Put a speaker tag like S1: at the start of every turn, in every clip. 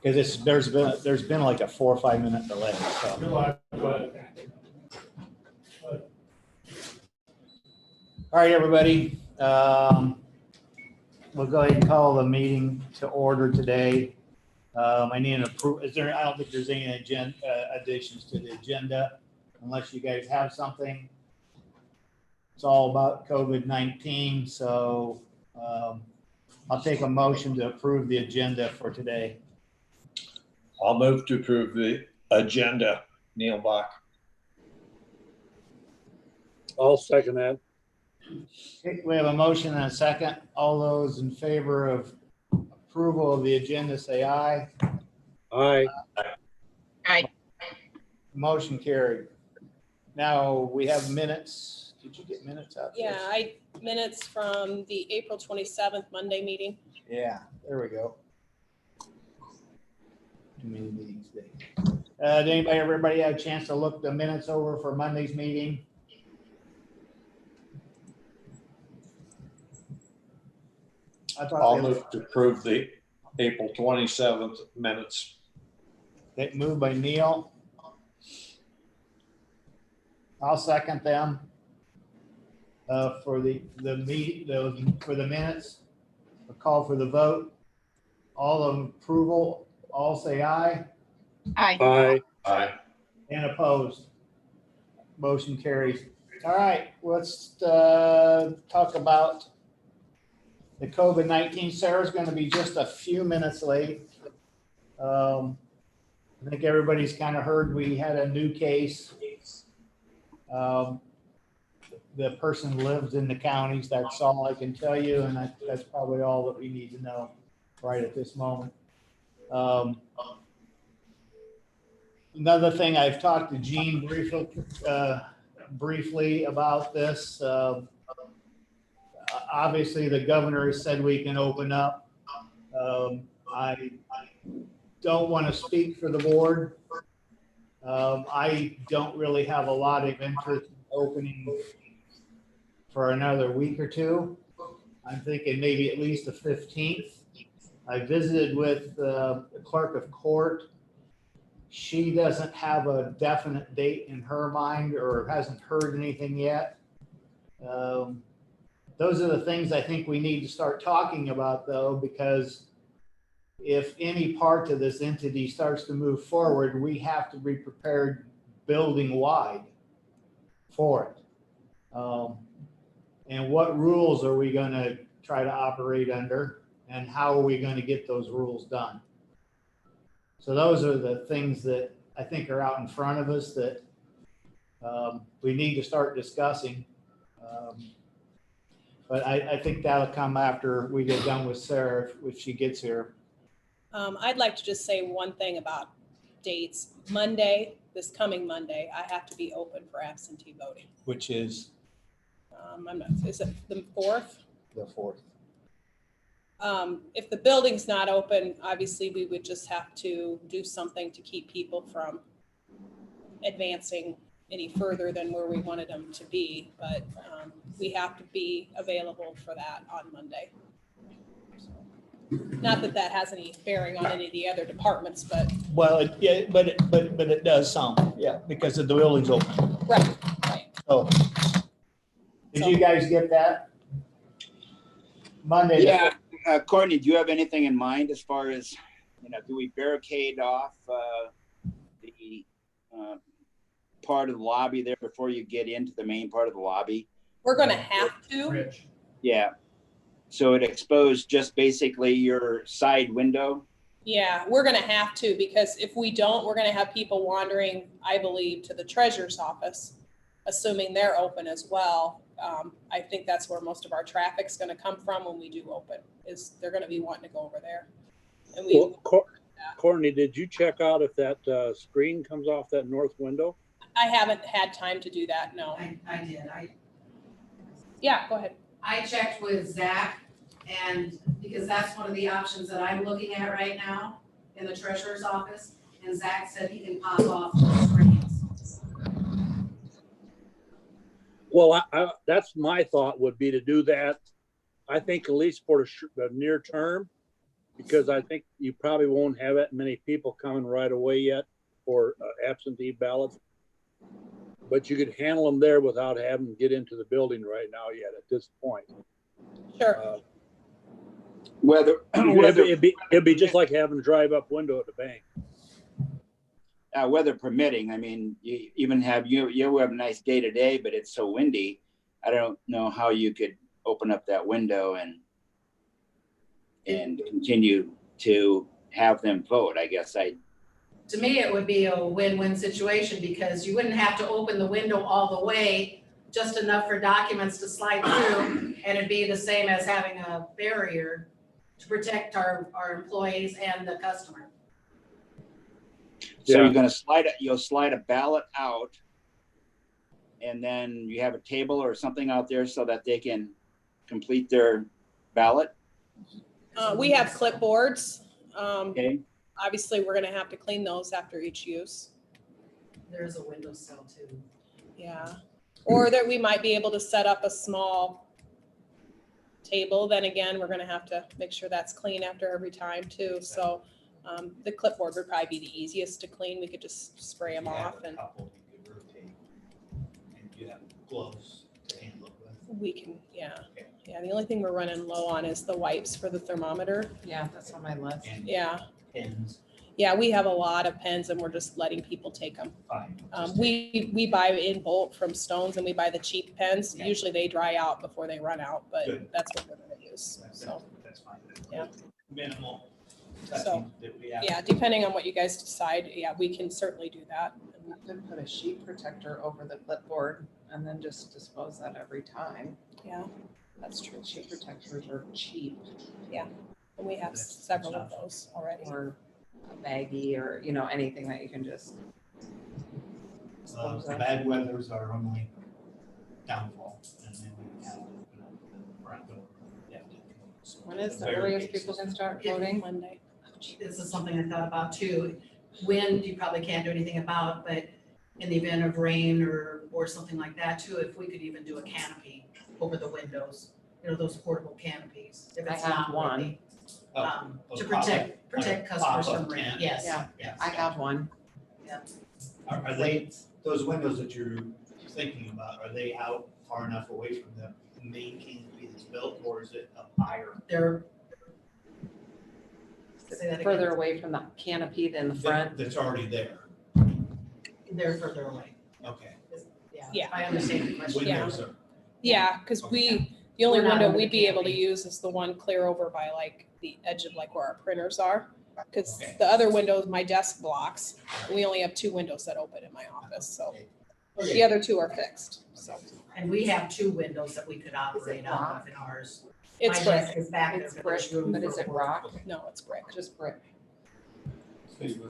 S1: because there's been like a 4 or 5 minute delay. So. All right, everybody. We'll go ahead and call the meeting to order today. I need an approval. I don't think there's any additions to the agenda unless you guys have something. It's all about COVID-19. So I'll take a motion to approve the agenda for today.
S2: I'll move to approve the agenda. Neil Bach.
S3: I'll second that.
S1: Okay, we have a motion and a second. All those in favor of approval of the agenda say aye.
S3: Aye.
S4: Aye.
S1: Motion carried. Now we have minutes. Did you get minutes out?
S4: Yeah, minutes from the April 27th Monday meeting.
S1: Yeah, there we go. Too many meetings today. Did everybody have a chance to look the minutes over for Monday's meeting?
S2: I'll move to approve the April 27th minutes.
S1: That moved by Neil. I'll second them. For the meeting, for the minutes, a call for the vote. All of approval, all say aye.
S4: Aye.
S3: Aye.
S2: Aye.
S1: And opposed. Motion carries. All right, let's talk about the COVID-19. Sarah's going to be just a few minutes late. I think everybody's kind of heard we had a new case. The person lives in the counties. That's all I can tell you, and that's probably all that we need to know right at this moment. Another thing, I've talked to Gene briefly about this. Obviously, the governor has said we can open up. I don't want to speak for the board. I don't really have a lot of interest in opening for another week or two. I'm thinking maybe at least the 15th. I visited with the clerk of court. She doesn't have a definite date in her mind or hasn't heard anything yet. Those are the things I think we need to start talking about, though, because if any part of this entity starts to move forward, we have to be prepared building wide for it. And what rules are we going to try to operate under, and how are we going to get those rules done? So those are the things that I think are out in front of us that we need to start discussing. But I think that'll come after we get done with Sarah if she gets here.
S4: I'd like to just say one thing about dates. Monday, this coming Monday, I have to be open for absentee voting.
S1: Which is
S4: Is it the 4th?
S1: the 4th.
S4: If the building's not open, obviously we would just have to do something to keep people from advancing any further than where we wanted them to be. But we have to be available for that on Monday. So, not that that has any bearing on any of the other departments, but.
S1: Well, but it does some, yeah, because the building's open.
S4: Right.
S1: So, did you guys get that? Monday.
S5: Yeah, Courtney, do you have anything in mind as far as, do we barricade off the part of the lobby there before you get into the main part of the lobby?
S4: We're going to have to.
S5: Yeah. So it exposed just basically your side window?
S4: Yeah, we're going to have to, because if we don't, we're going to have people wandering, I believe, to the treasurer's office, assuming they're open as well. I think that's where most of our traffic's going to come from when we do open, is they're going to be wanting to go over there. And
S3: Courtney, did you check out if that screen comes off that north window?
S4: I haven't had time to do that, no.
S6: I did.
S4: Yeah, go ahead.
S6: I checked with Zach, and because that's one of the options that I'm looking at right now in the treasurer's office, and Zach said he can pop off the screens.
S3: Well, that's my thought would be to do that. I think at least for the near term, because I think you probably won't have that many people coming right away yet for absentee ballots. But you could handle them there without having to get into the building right now yet at this point.
S4: Sure.
S5: Whether,
S3: It'd be just like having a drive-up window at the bank.
S5: weather permitting, I mean, you even have, you have a nice day today, but it's so windy. I don't know how you could open up that window and continue to have them vote. I guess
S6: To me, it would be a win-win situation because you wouldn't have to open the window all the way, just enough for documents to slide through, and it'd be the same as having a barrier to protect our employees and the customer.
S5: So
S3: Yeah.
S5: you're gonna you'll slide a ballot out, and then you have a table or something out there so that they can complete their ballot.
S4: We have clipboards.
S5: Okay.
S4: Obviously, we're gonna have to clean those after each use.
S6: There's a window cell too.
S4: Yeah. Or that we might be able to set up a small table. Then again, we're gonna have to make sure that's clean after every time too. So the clipboard would probably be the easiest to clean. We could just spray them off and
S1: Couple you could rotate, and you have gloves to handle it with.
S4: we can, yeah. Yeah, the only thing we're running low on is the wipes for the thermometer.
S7: Yeah, that's on my list.
S1: And
S4: Yeah.
S1: pins,
S4: Yeah, we have a lot of pens and we're just letting people take them.
S1: fine.
S4: We buy in bulk from Stones and we buy the cheap pens.
S1: Okay.
S4: Usually they dry out before they run out, but
S1: Good.
S4: that's what we're gonna use. So,
S1: That's fine.
S4: Yeah.
S1: Minimal
S4: So,
S1: touching that we have.
S4: yeah, depending on what you guys decide, yeah, we can certainly do that.
S7: You could put a sheet protector over the clipboard and then just dispose that every time.
S4: Yeah, that's true.
S7: Sheet protectors are cheap,
S4: And we have several of those already.
S7: or a baggie, or, you know, anything that you can just. dispose of.
S1: Bad weathers are only downfall, and then we have to open up the front door. Yeah. So
S7: When is the
S1: very
S7: earliest
S1: basic
S7: people can
S1: stuff.
S7: start voting?
S4: Monday.
S6: This is something I thought about too. Wind, you probably can't do anything about, but in the event of rain or something like that too, if we could even do a canopy over the windows, you know, those portable canopies, if
S7: I
S6: it's
S7: have
S6: not
S7: one.
S6: windy.
S1: Oh,
S6: To
S1: those pop-up-
S6: protect
S1: like
S6: customers
S1: pop-up
S6: from rain,
S1: tent.
S6: yes.
S7: Yeah,
S1: Yes.
S7: I have one.
S1: Are they, those windows that you're thinking about, are they out far enough away from the main canopy that's built, or is it up higher?
S6: They're. Say that again.
S7: Further away from the canopy than the front.
S1: That's already there.
S6: They're further away,
S1: Okay.
S4: Yeah.
S6: I understand the question.
S1: Windows are,
S4: Yeah, because
S1: Okay.
S4: the only
S6: We're not
S4: window
S6: under the
S4: we'd be able to
S6: canopy.
S4: use is the one clear over by like the edge of like where our printers are. Because
S1: Okay.
S4: the other windows, my desk blocks, and we only have 2 windows that open in my office, so the
S1: okay.
S4: other 2 are fixed, so.
S6: And we have 2 windows that we could operate out of in ours.
S4: It's
S6: My
S4: brick.
S6: desk is back there,
S7: It's
S6: but
S7: brick,
S6: there's room
S7: but
S6: for
S7: is it
S6: work.
S7: rock?
S4: No, it's brick.
S7: Just brick.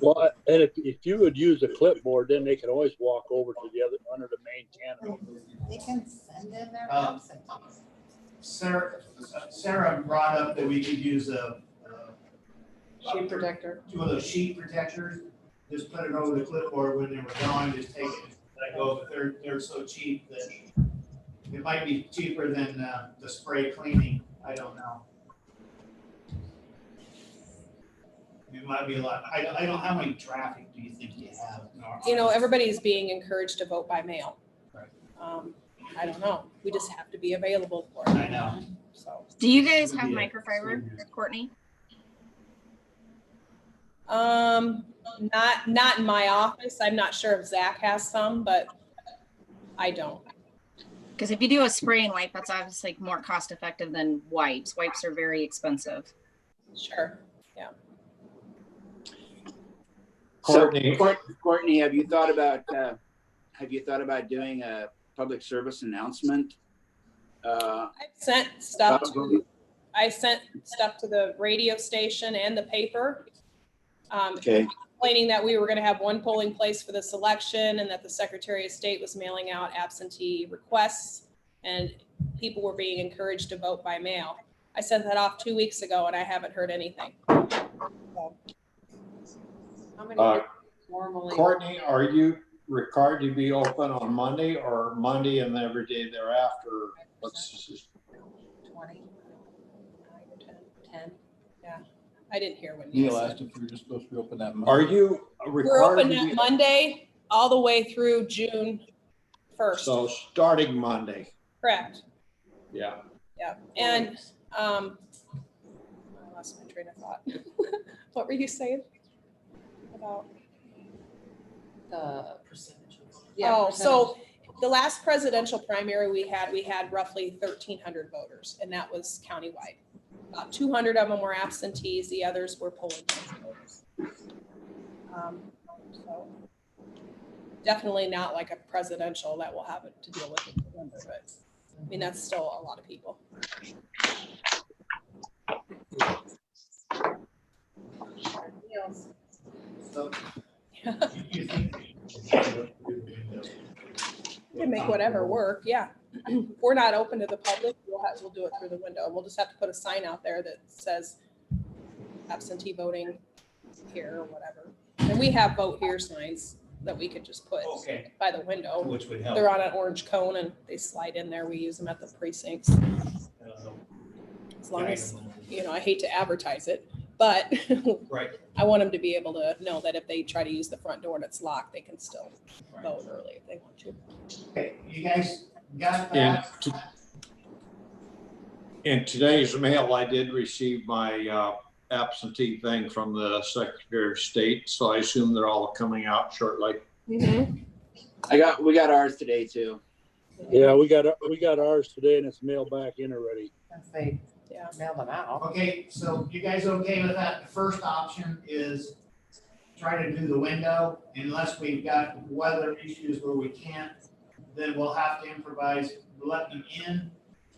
S3: Well, and if you would use a clipboard, then they could always walk over to the other, under the main canopy.
S7: They can send in their
S1: absentee. Sarah brought up that we could use
S7: Sheet protector.
S1: one of those sheet protectors, just put it over the clipboard when they were gone, just take it, let go, but they're so cheap that it might be cheaper than the spray cleaning, I don't know. It might be a lot, I don't, how many traffic do you think you have? in our
S4: You know,
S1: office?
S4: everybody's being encouraged to vote by mail.
S1: Right.
S4: I don't know, we just have to be available for it,
S1: I know.
S4: so.
S8: Do you guys have
S1: Yeah.
S8: microfiber, Courtney?
S4: Not in my office, I'm not sure if Zach has some, but I don't.
S8: Because if you do a spray and wipe, that's obviously more cost effective than wipes. Wipes are very expensive.
S4: Sure.
S5: So,
S2: Courtney.
S5: Courtney, have you thought about doing a public service announcement?
S4: I've sent stuff to the radio station and the paper.
S5: Okay,
S4: Explaining that we were gonna have 1 polling place for this election and that the Secretary of State was mailing out absentee requests and people were being encouraged to vote by mail. I sent that off 2 weeks ago and I haven't heard anything.
S7: How many
S2: Uh,
S7: people normally?
S2: Courtney, are you required to be open on Monday or Monday and every day thereafter? What's
S7: 20, 10.
S4: I didn't hear what Neil
S9: Neil
S4: said.
S9: asked if you're just supposed to be open that.
S2: Are you
S4: We're
S2: required
S4: open
S2: to
S4: that
S2: be?
S4: Monday all the way through June 1st.
S2: So starting Monday,
S4: Correct.
S2: yeah.
S4: Yeah. And I lost my train of thought. What were you saying about?
S6: The percentage.
S4: Oh, so the last presidential primary we had roughly 1,300 voters, and that was countywide. About 200 of them were absentees. The others were polling place voters. So definitely not like a presidential that we'll have to deal with in November, but I mean, that's still a lot of people.
S1: So
S4: Yeah.
S1: you think
S4: We can make whatever work, yeah. If we're not open to the public, we'll do it through the window. We'll just have to put a sign out there that says absentee voting here or whatever. And we have vote here signs that we could just put
S1: Okay,
S4: by the window.
S1: which would help.
S4: They're on an orange cone and they slide in there. We use them at the precincts. As long as, I hate to advertise it, but
S1: Right.
S4: I want them to be able to know that if they try to use the front door and it's locked, they can still vote early if they want to.
S1: Okay, you guys got
S2: In,
S1: that?
S2: in today's mail, I did receive my absentee thing from the Secretary of State, so I assume they're all coming out shortly.
S4: Mm-hmm.
S5: We got ours today too.
S3: Yeah, we got ours today and it's mailed back in already.
S7: If they
S4: Yeah.
S7: mail them out.
S1: Okay, so you guys okay with that? The first option is try to do the window unless we've got weather issues where we can't, then we'll have to improvise, let them in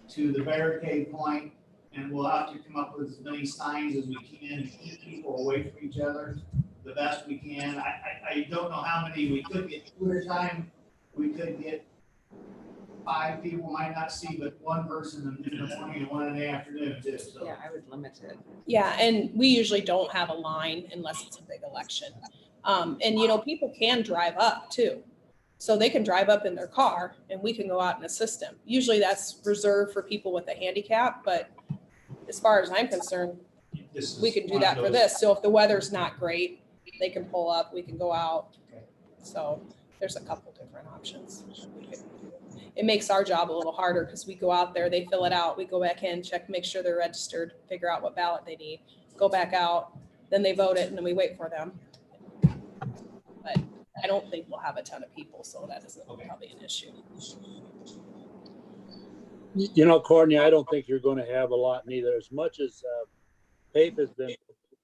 S1: to the barricade point, and we'll have to come up with as many signs as we can to keep people away from each other the best we can. I don't know how many we could get. Two at a time, we could get 5 people, might not see but one person in the morning and one in the afternoon too, so.
S7: Yeah, I would limit it.
S4: Yeah, and we usually don't have a line unless it's a big election. And people can drive up too. So they can drive up in their car and we can go out and assist them. Usually that's reserved for people with a handicap, but as far as I'm concerned, we can do that for this. So if the weather's not great, they can pull up, we can go out.
S1: Okay.
S4: So there's a couple different options. It makes our job a little harder because we go out there, they fill it out, we go back in, check, make sure they're registered, figure out what ballot they need, go back out, then they vote it and then we wait for them. But I don't think we'll have a ton of people, so that isn't probably an issue.
S3: Courtney, I don't think you're going to have a lot neither. As much as PAPE has been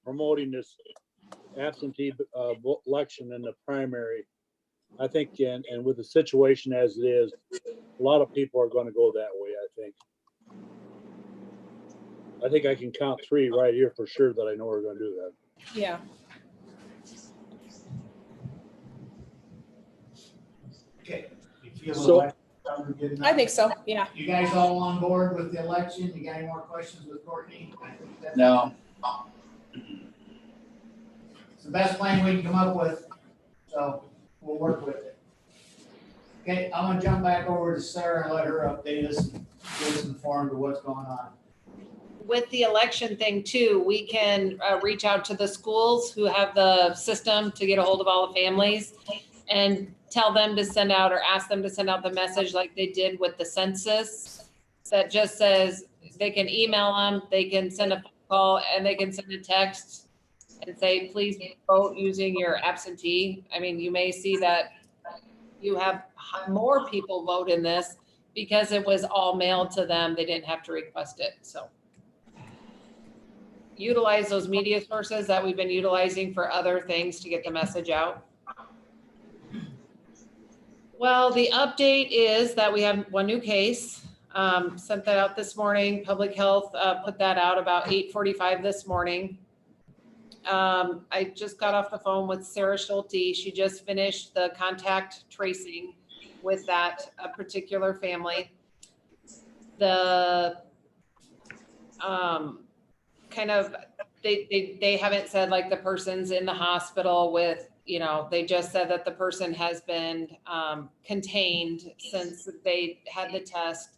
S3: promoting this absentee election in the primary, I think, and with the situation as it is, a lot of people are going to go that way, I think I can count 3 right here for sure that I know are going to do that.
S4: Yeah.
S1: Okay. You feel
S3: So-
S1: like I'm good enough?
S4: I think so, yeah.
S1: You guys all on board with the election? You got any more questions with Courtney? I think that's-
S5: No.
S1: It's the best plan we can come up with, so we'll work with it. Okay, I'm gonna jump back over to Sarah and let her update us, and get us informed of what's going on.
S6: With the election thing too, we can reach out to the schools who have the system to get a hold of all the families and tell them to send out or ask them to send out the message like they did with the census that just says they can email them, they can send a phone call, and they can send a text and say, please vote using your absentee. I mean, you may see that you have more people vote in this because it was all mailed to them. They didn't have to request it, so. Utilize those media sources that we've been utilizing for other things to get the message out. Well, the update is that we have one new case. Sent that out this morning. Public Health put that out about 8:45 this morning. I just got off the phone with Sarah Schulte. She just finished the contact tracing with that particular family. The kind of they haven't said like the person's in the hospital with, they just said that the person has been contained since they had the test.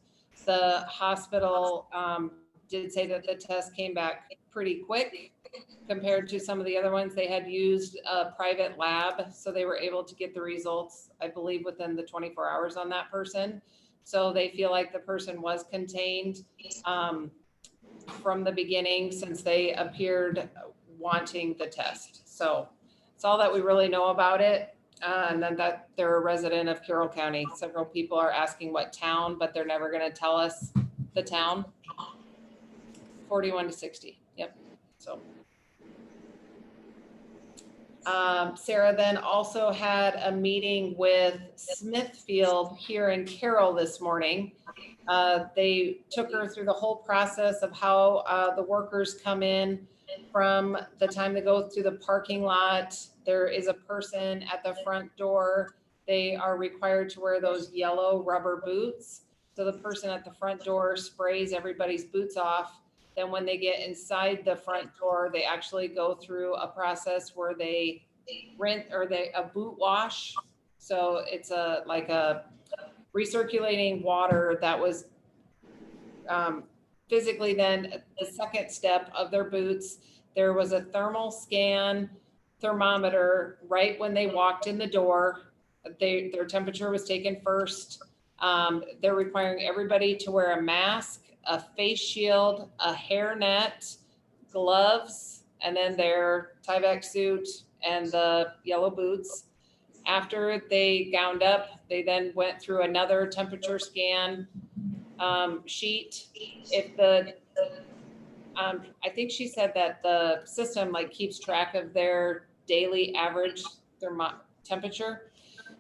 S6: The hospital did say that the test came back
S9: pretty quick compared to some of the other ones. They had used a private lab, so they were able to get the results, I believe, within the 24 hours on that person. So they feel like the person was contained from the beginning since they appeared wanting the test. So it's all that we really know about it. And then that they're a resident of Carroll County. Several people are asking what town, but they're never going to tell us the town. 41 to 60. Yep. So Sarah then also had a meeting with Smithfield here in Carroll this morning. They took her through the whole process of how the workers come in from the time they go through the parking lot. There is a person at the front door. They are required to wear those yellow rubber boots. So the person at the front door sprays everybody's boots off. Then when they get inside the front door, they actually go through a process where they rinse or a boot wash. So it's like a recirculating water that was physically then the second step of their boots. There was a thermal scan thermometer right when they walked in the door. Their temperature was taken first. They're requiring everybody to wear a mask, a face shield, a hairnet, gloves, and then their Tyvek suit and the yellow boots. After they gowned up, they then went through another temperature scan sheet. If I think she said that the system like keeps track of their daily average temperature.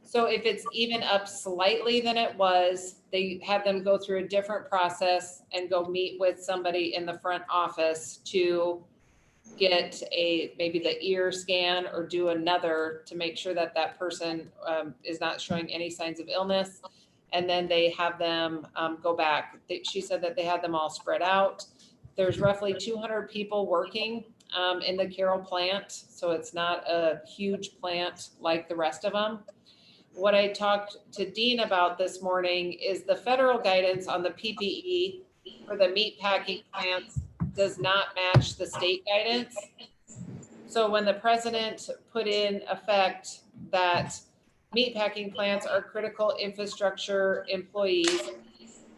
S9: So if it's even up slightly than it was, they have them go through a different process and go meet with somebody in the front office to get maybe the ear scan or do another to make sure that that person is not showing any signs of illness. And then they have them go back. She said that they had them all spread out. There's roughly 200 people working in the Carroll plant. So it's not a huge plant like the rest of them. What I talked to Dean about this morning is the federal guidance on the PPE for the meat packing plants does not match the state guidance. So when the president put in effect that meatpacking plants are critical infrastructure employees,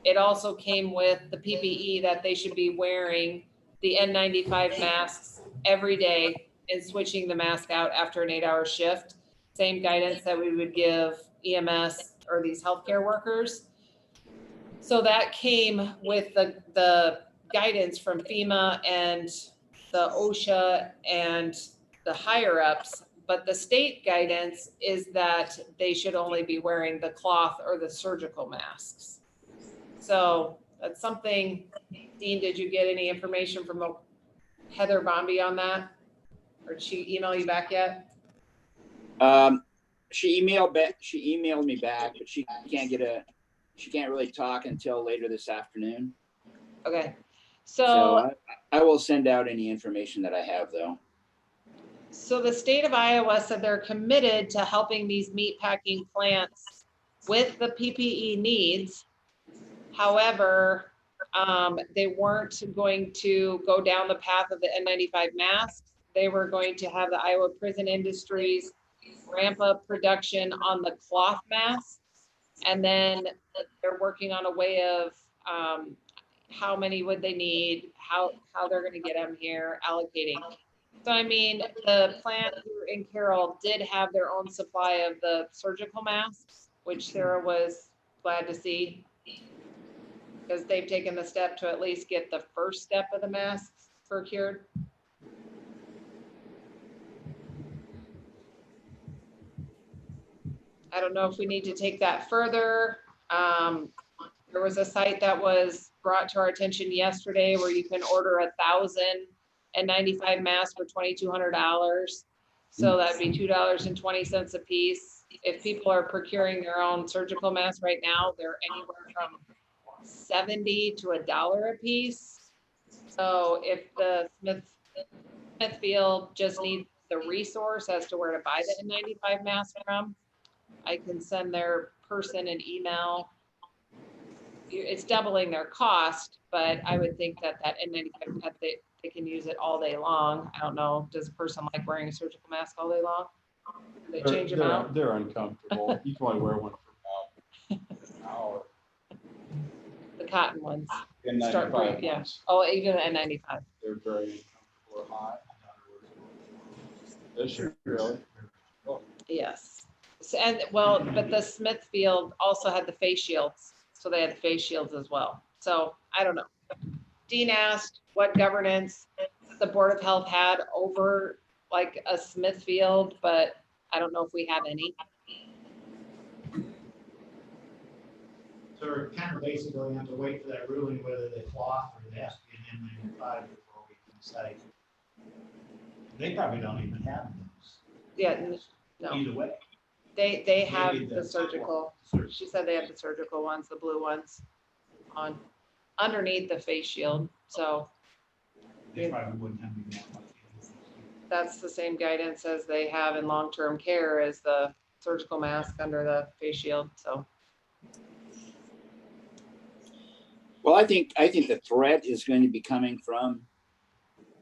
S9: it also came with the PPE that they should be wearing the N95 masks every day and switching the mask out after an 8-hour shift. Same guidance that we would give EMS or these healthcare workers. So that came with the guidance from FEMA and the OSHA and the higher ups, but the state guidance is that they should only be wearing the cloth or the surgical masks. So that's something, Dean, did you get any information from Heather Bombi on that? Or did she email you back yet?
S5: She emailed me back, but she can't really talk until later this afternoon.
S9: Okay.
S5: So I will send out any information that I have though.
S9: So the state of Iowa said they're committed to helping these meatpacking plants with the PPE needs. However, they weren't going to go down the path of the N95 masks. They were going to have the Iowa prison industries ramp up production on the cloth masks. And then they're working on a way of how many would they need, how they're going to get them here, allocating. So, I mean, the plant here in Carroll did have their own supply of the surgical masks, which Sarah was glad to see, because they've taken the step to at least get the first step of the masks procured. I don't know if we need to take that further. There was a site that was brought to our attention yesterday where you can order 1,000 N95 masks for $2,200. So that'd be $2.20 a piece. If people are procuring their own surgical masks right now, they're anywhere from $70 to $1 a piece. So if the Smithfield just needs the resource as to where to buy the N95 mask from, I can send their person an email. It's doubling their cost, but I would think that N95 at they can use it all day long. I don't know, does a person like wearing a surgical mask all day long? Do they change them out?
S10: They're uncomfortable. You can only wear one for about an hour.
S9: The cotton ones.
S10: N95
S9: Start breathing, yeah.
S10: ones,
S9: Oh, even N95.
S10: they're very uncomfortable or hot. This year, really?
S9: Yes. And well, but the Smithfield also had the face shields. So they had the face shields as well. So I don't know. Dean asked what governance the Board of Health had over like a Smithfield, but I don't know if we have any.
S1: So we're kind of basically have to wait for that ruling whether they cloth or they have to be an N95 before we can decide. They probably don't even have those.
S9: Yeah, no,
S1: Either way.
S9: they have
S1: Maybe
S9: the surgical. She said they have the surgical ones, the blue ones on underneath the face shield. So
S1: They probably wouldn't have any more.
S9: that's the same guidance as they have in long-term care as the surgical mask under the face shield. So
S5: Well, I think the threat is going to be coming from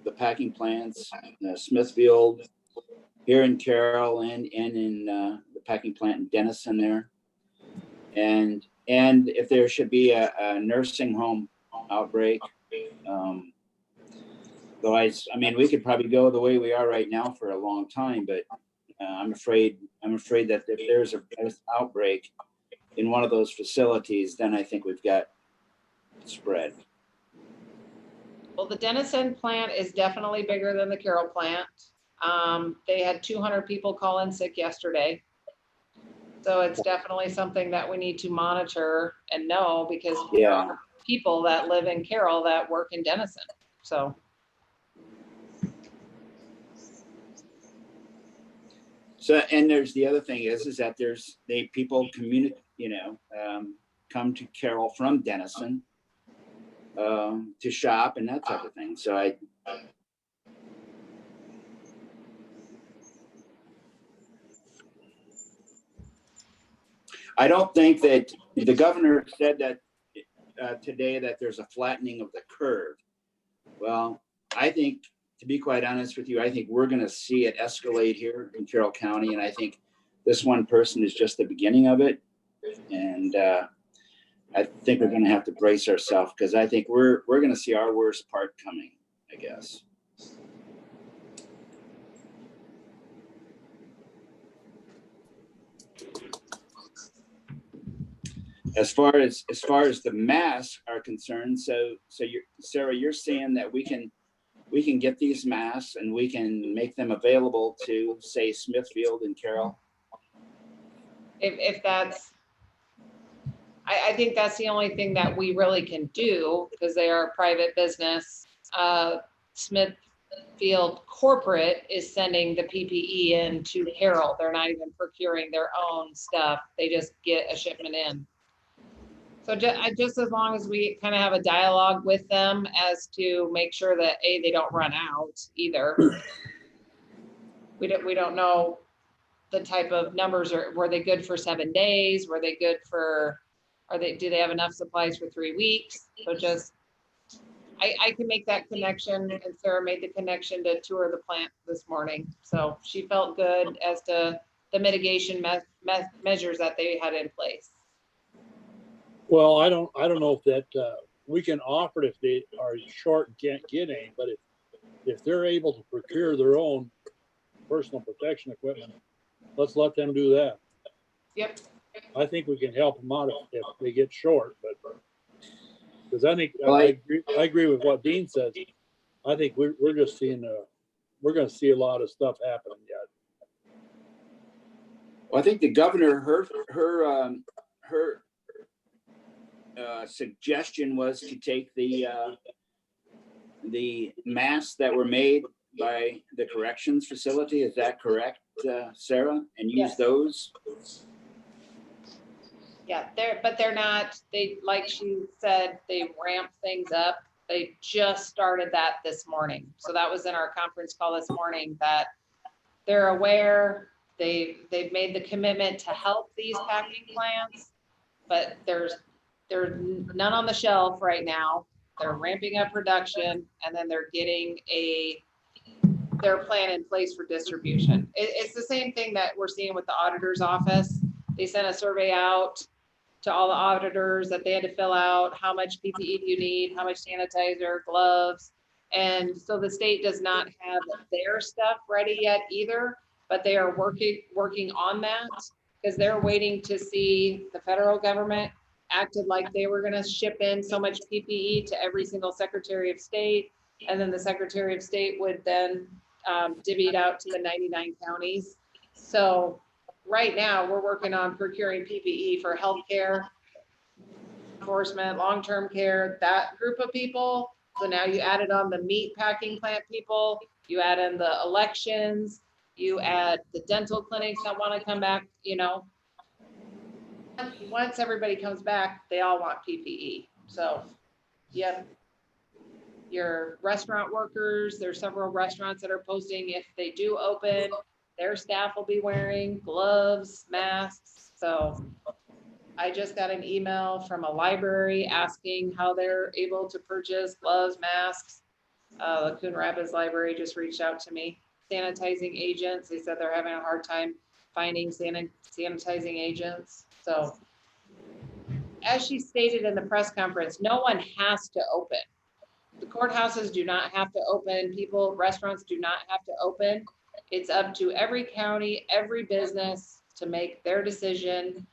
S5: the packing plants, Smithfield, here in Carroll, and in the packing plant in Denison there. And if there should be a nursing home outbreak, though I mean, we could probably go the way we are right now for a long time, but I'm afraid that if there's an outbreak in one of those facilities, then I think we've got spread.
S9: well, the Denison plant is definitely bigger than the Carroll plant. They had 200 people call in sick yesterday. So it's definitely something that we need to monitor and know because there are people that live in Carroll that work in Denison. So.
S5: So, and there's the other thing is that people come to Carroll from Denison to shop and that type of thing. So I don't think that the governor said that today that there's a flattening of the curve. Well, I think, to be quite honest with you, I think we're going to see it escalate here in Carroll County. And I think this one person is just the beginning of it. And I think we're going to have to brace ourselves because I think we're going to see our worst part coming, I guess. As far as the masks are concerned, so Sarah, you're saying that we can get these masks and we can make them available to, say, Smithfield and Carroll?
S9: If that's, I think that's the only thing that we really can do because they are a private business. Smithfield corporate is sending the PPE in to Carroll. They're not even procuring their own stuff. They just get a shipment in. So just as long as we kind of have a dialogue with them as to make sure that they don't run out either. We don't know the type of numbers, or were they good for 7 days? Were they good for, do they have enough supplies for 3 weeks? So just, I can make that connection, and Sarah made the connection to tour the plant this morning. So she felt good as to the mitigation measures that they had in place.
S3: Well, I don't know if that we can offer it if they are short and can't get any, but if they're able to procure their own personal protection equipment, let's let them do that.
S9: Yep.
S3: I think we can help them out if they get short, but because I think I agree with what Dean says. I think we're just seeing we're going to see a lot of stuff happening yet.
S5: Well, I think the governor, her suggestion was to take the masks that were made by the corrections facility. Is that correct, Sarah? And use those?
S9: Yeah, they're not, like she said, they ramp things up. They just started that this morning. So that was in our conference call this morning, that they're aware, they've made the commitment to help these packing plants, but there's none on the shelf right now. they're ramping up production, and then they're getting their plan in place for distribution. It's the same thing that we're seeing with the auditor's office. They sent a survey out to all the auditors that they had to fill out, how much PPE do you need, how much sanitizer, gloves. And so the state does not have their stuff ready yet either, but they are working on that because they're waiting to see the federal government acted like they were gonna ship in so much PPE to every single Secretary of State. And then the Secretary of State would then divvy it out to the 99 counties. So right now we're working on procuring PPE for healthcare, enforcement, long-term care, that group of people. So now you added on the meat packing plant people, you add in the elections, you add the dental clinics that want to come back, you know. Once everybody comes back, they all want PPE. So, yep. Your restaurant workers, there's several restaurants that are posting if they do open, their staff will be wearing gloves, masks. So I just got an email from a library asking how they're able to purchase gloves, masks. The Coon Rapids Library just reached out to me. Sanitizing agents, they said they're having a hard time finding sanitizing agents. So as she stated in the press conference, no one has to open. The courthouses do not have to open. Restaurants do not have to open. It's up to every county, every business to make their decision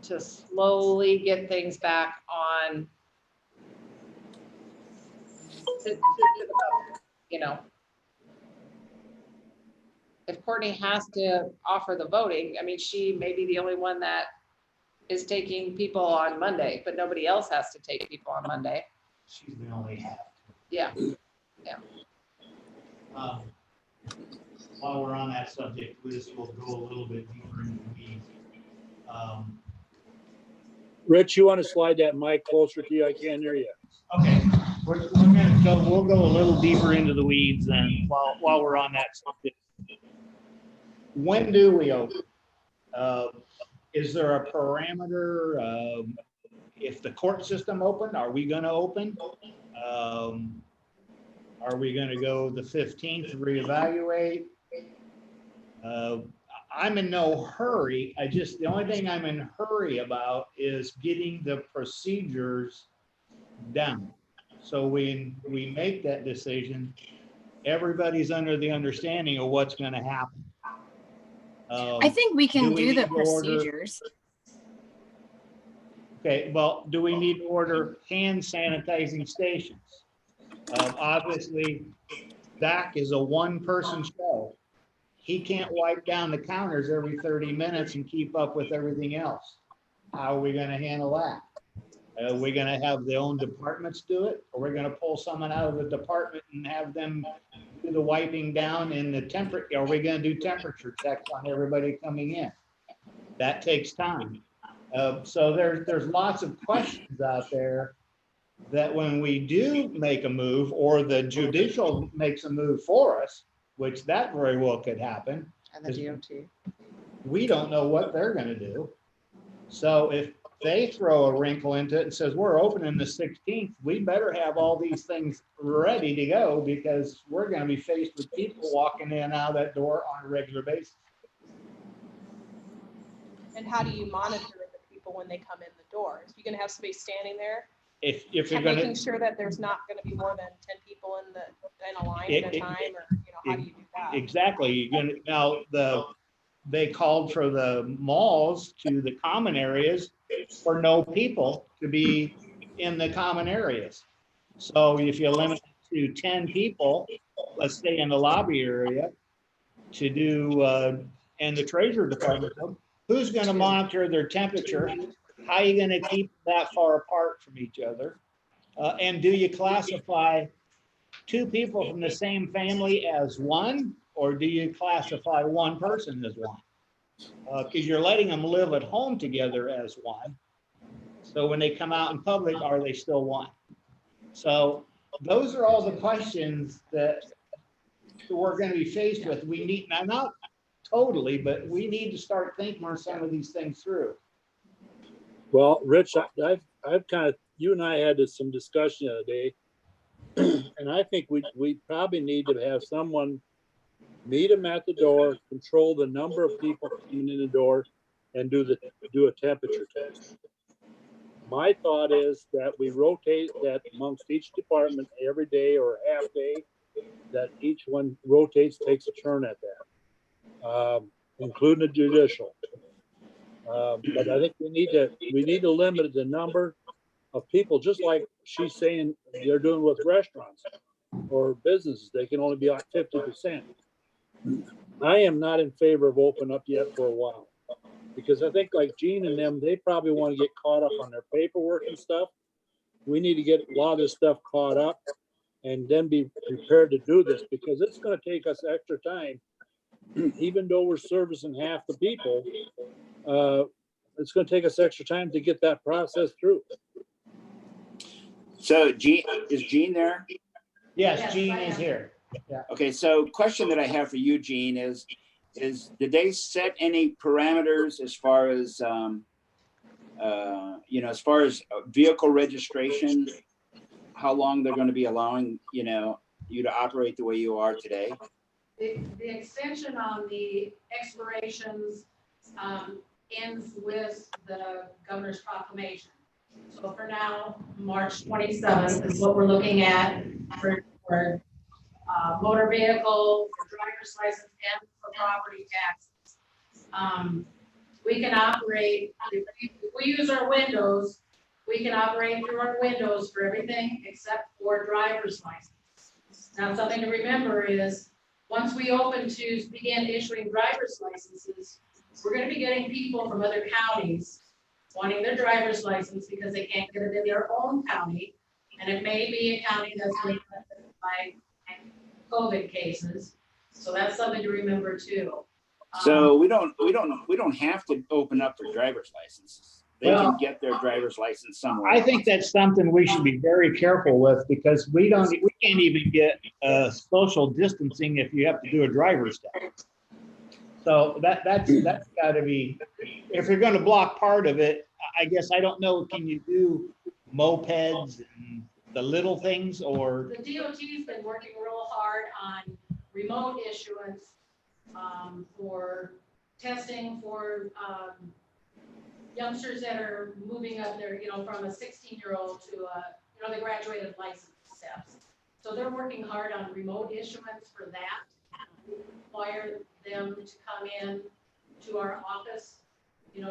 S9: to slowly get things back on, you know. If Courtney has to offer the voting, I mean, she may be the only one that is taking people on Monday, but nobody else has to take people on Monday.
S1: She's the only half.
S9: Yeah.
S1: While we're on that subject, Liz, we'll go a little bit deeper into the weeds.
S3: Rich, you want to slide that mic closer to you? I can't hear you.
S1: Okay, we'll go a little deeper into the weeds then while we're on that subject. When do we open? Is there a parameter? If the court system open, are we going to open? Are we going to go the 15th to reevaluate? I'm in no hurry. The only thing I'm in hurry about is getting the procedures down. So when we make that decision, everybody's under the understanding of what's going to happen.
S8: I think we can do the procedures.
S1: Okay, well, do we need to order hand sanitizing stations? Obviously, Zach is a one-person show. He can't wipe down the counters every 30 minutes and keep up with everything else. How are we going to handle that? Are we going to have their own departments do it? Or are we going to pull someone out of the department and have them do the wiping down in the temperature? Are we going to do temperature checks on everybody coming in? That takes time. So there's lots of questions out there that when we do make a move, or the judicial makes a move for us, which that very well could happen.
S7: And the DOT.
S1: We don't know what they're going to do. So if they throw a wrinkle into it and says, we're opening the 16th, we better have all these things ready to go, because we're going to be faced with people walking in and out of that door on a regular basis.
S11: And how do you monitor the people when they come in the door? If you're going to have somebody standing there,
S1: If you're going
S11: making
S1: to,
S11: sure that there's not going to be more than 10 people in a line at a time, or how do you do that?
S1: exactly. You're going to, now they called for the malls to the common areas for no people to be in the common areas. So if you limit it to 10 people, let's say in the lobby area, to do, and the treasurer department, who's going to monitor their temperature? How are you going to keep that far apart from each other? And do you classify two people from the same family as one, or do you classify one person as one? Because you're letting them live at home together as one. So when they come out in public, are they still one? So those are all the questions that we're going to be faced with. We need, now not totally, but we need to start thinking on some of these things through.
S3: Well, Rich, I've kind of you and I had some discussion the other day, and I think we probably need to have someone meet them at the door, control the number of people coming in the door, and do a temperature test. My thought is that we rotate that amongst each department every day or half day, that each one rotates, takes a turn at that, including the judicial. But I think we need to limit the number of people, just like she's saying they're doing with restaurants or businesses. They can only be like 50%. I am not in favor of open up yet for a while, because I think like Gene and them, they probably want to get caught up on their paperwork and stuff. We need to get a lot of this stuff caught up and then be prepared to do this, because it's going to take us extra time. Even though we're servicing half the people, it's going to take us extra time to get that process through.
S5: So Gene, is Gene there?
S1: Yes, Gene is here.
S5: Okay, so question that I have for you, Gene, is did they set any parameters as far as, as far as vehicle registration, how long they're going to be allowing, you to operate the way you are today?
S6: The extension on the expirations ends with the governor's proclamation. So for now, March 27th is what we're looking at for motor vehicle, for driver's license, and for property taxes. We can operate, if we use our windows, we can operate through our windows for everything except for driver's license. Now, something to remember is once we open to begin issuing driver's licenses, we're going to be getting people from other counties wanting their driver's license because they can't get it in their own county. And it may be a county that's been affected by COVID cases. So that's something to remember too.
S5: So we don't have to open up for driver's licenses. They can get their driver's license somewhere.
S1: I think that's something we should be very careful with, because we can't even get social distancing if you have to do a driver's test. So that's got to be, if you're going to block part of it, I guess, I don't know, can you do mopeds and the little things, or?
S6: The DOT's been working real hard on remote issuance for testing for youngsters that are moving up there, from a 16-year-old to the graduated license steps. So they're working hard on remote issuance for that. Require them to come in to our office, to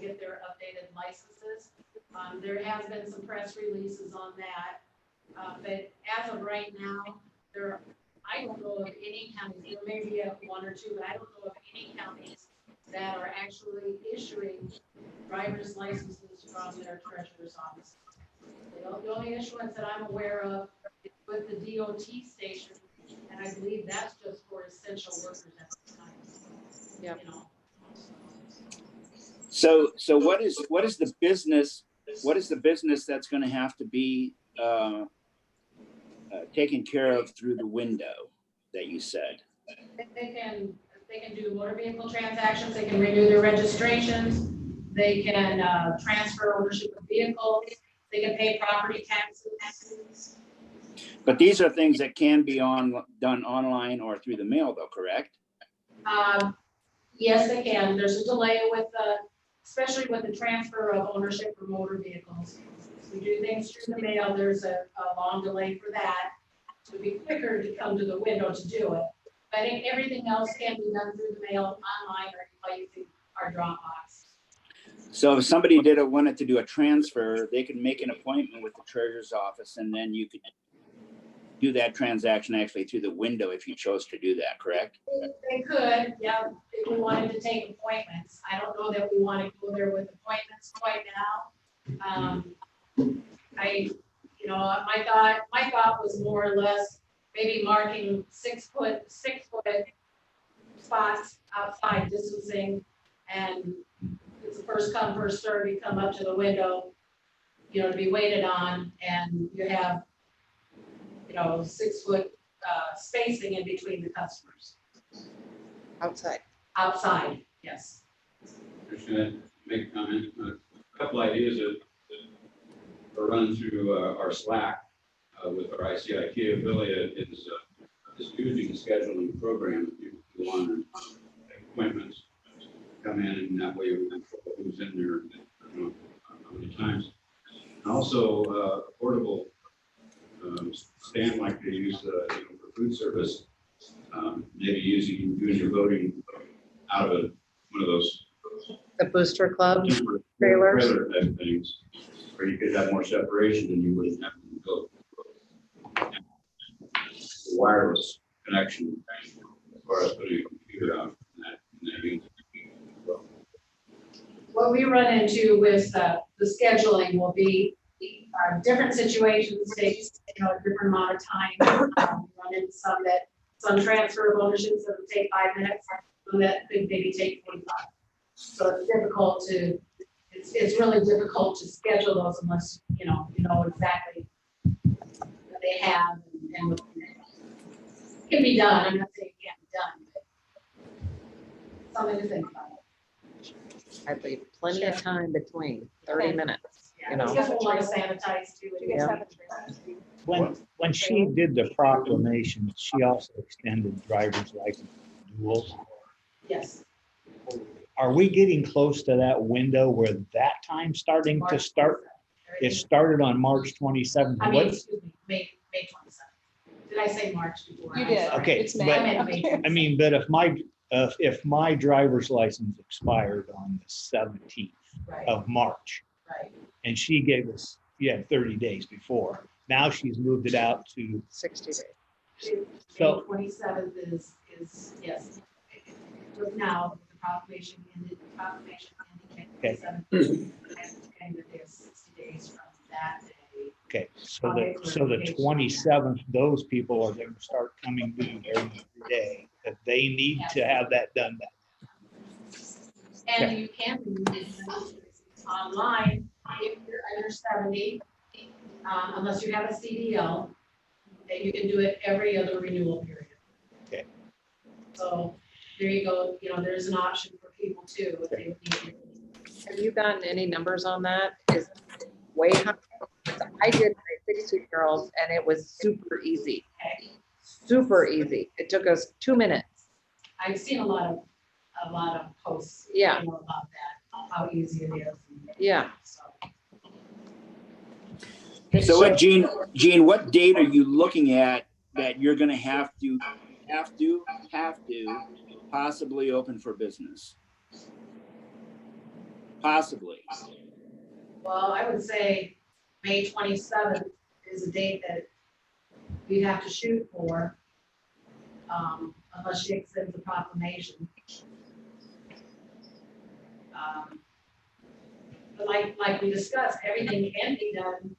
S6: get their updated licenses. There has been some press releases on that, but as of right now, I don't know of any counties, there may be one or two, but I don't know of any counties that are actually issuing driver's licenses from their treasurer's office. The only issuance that I'm aware of is with the DOT station, and I believe that's just for essential workers at the time.
S9: Yep.
S5: So what is the business? What is the business that's going to have to be taken care of through the window that you said?
S6: They can do motor vehicle transactions. They can renew their registrations. They can transfer ownership of vehicles. They can pay property taxes.
S5: But these are things that can be done online or through the mail, though, correct?
S6: Yes, they can. There's a delay with especially with the transfer of ownership for motor vehicles. We do things through the mail. There's a long delay for that. It would be quicker to come to the window to do it. But everything else can be done through the mail, online, or by using our Dropbox.
S5: So if somebody wanted to do a transfer, they could make an appointment with the treasurer's office, and then you could do that transaction actually through the window if you chose to do that, correct?
S6: They could, yeah, if we wanted to take appointments. I don't know that we want to go there with appointments quite now. My thought was more or less maybe marking 6 foot spots outside distancing, and it's a first come, first serve. You come up to the window, to be waited on, and you have 6 foot spacing in between the customers. Outside, yes.
S10: I'm just gonna make a comment, a couple ideas of
S12: are run through our Slack with our ICIQ affiliate is using a scheduling program. If you want to make appointments, come in, and that way we control who's in there, you know, how many times. And also, a portable stand like they use you know, for food service, maybe doing your voting out of one of those
S13: The Booster Club trailers.
S12: trailer type things, where you could have more separation and you wouldn't have to go wireless connection as far as putting a computer out in that unit.
S6: What we run into with the scheduling will be different situations take, you know, a different amount of time. We run into some transfer of ownerships that will take 5 minutes, some that could maybe take 45. So it's difficult to, it's really difficult to schedule those unless, you know exactly what they have and what it can be done. I'm not saying it can't be done, but something to think about.
S13: I'd leave plenty of time between, 30 minutes,
S6: Yeah,
S13: you know.
S6: it's just a lot of sanitized too.
S11: Do you guys have a trailer?
S1: When she did the proclamation, she also extended driver's license renewals.
S6: Yes.
S1: Are we getting close to that window where that time's starting to start? It started on March 27th.
S6: I mean,
S1: What?
S6: excuse me, May 27th. Did I say March before?
S11: You
S6: I'm
S11: did.
S6: sorry.
S1: Okay,
S11: It's
S1: but-
S11: May.
S6: I meant May
S1: I mean, but if my driver's license expired on the 17th
S6: Right,
S1: of March,
S6: right.
S1: and she gave us, 30 days before, now she's moved it out to,
S13: 60 days.
S1: So-
S6: May 27th is, yes. But now, the proclamation ended,
S1: Okay.
S6: 27th, and that there's 60 days from that day.
S1: okay, so the 27th, those people are going to start coming due every day, that they need to have that done.
S6: And you can do it online if you're under 70, unless you have a CDL, and you can do it every other renewal period.
S1: Okay.
S6: So there you go, there's an option for people too. If they need to.
S13: Have you gotten any numbers on that? Is it way high? I did my 62 girls and it was super easy.
S6: Okay.
S13: Super easy. It took us 2 minutes.
S6: I've seen a lot of posts.
S13: Yeah.
S6: About that, how easy it is.
S13: Yeah.
S5: So what, Gene, what date are you looking at that you're gonna have to possibly open for business? Possibly.
S6: Well, I would say May 27th is a date that we'd have to shoot for, unless she extends the proclamation. But like we discussed, everything can be done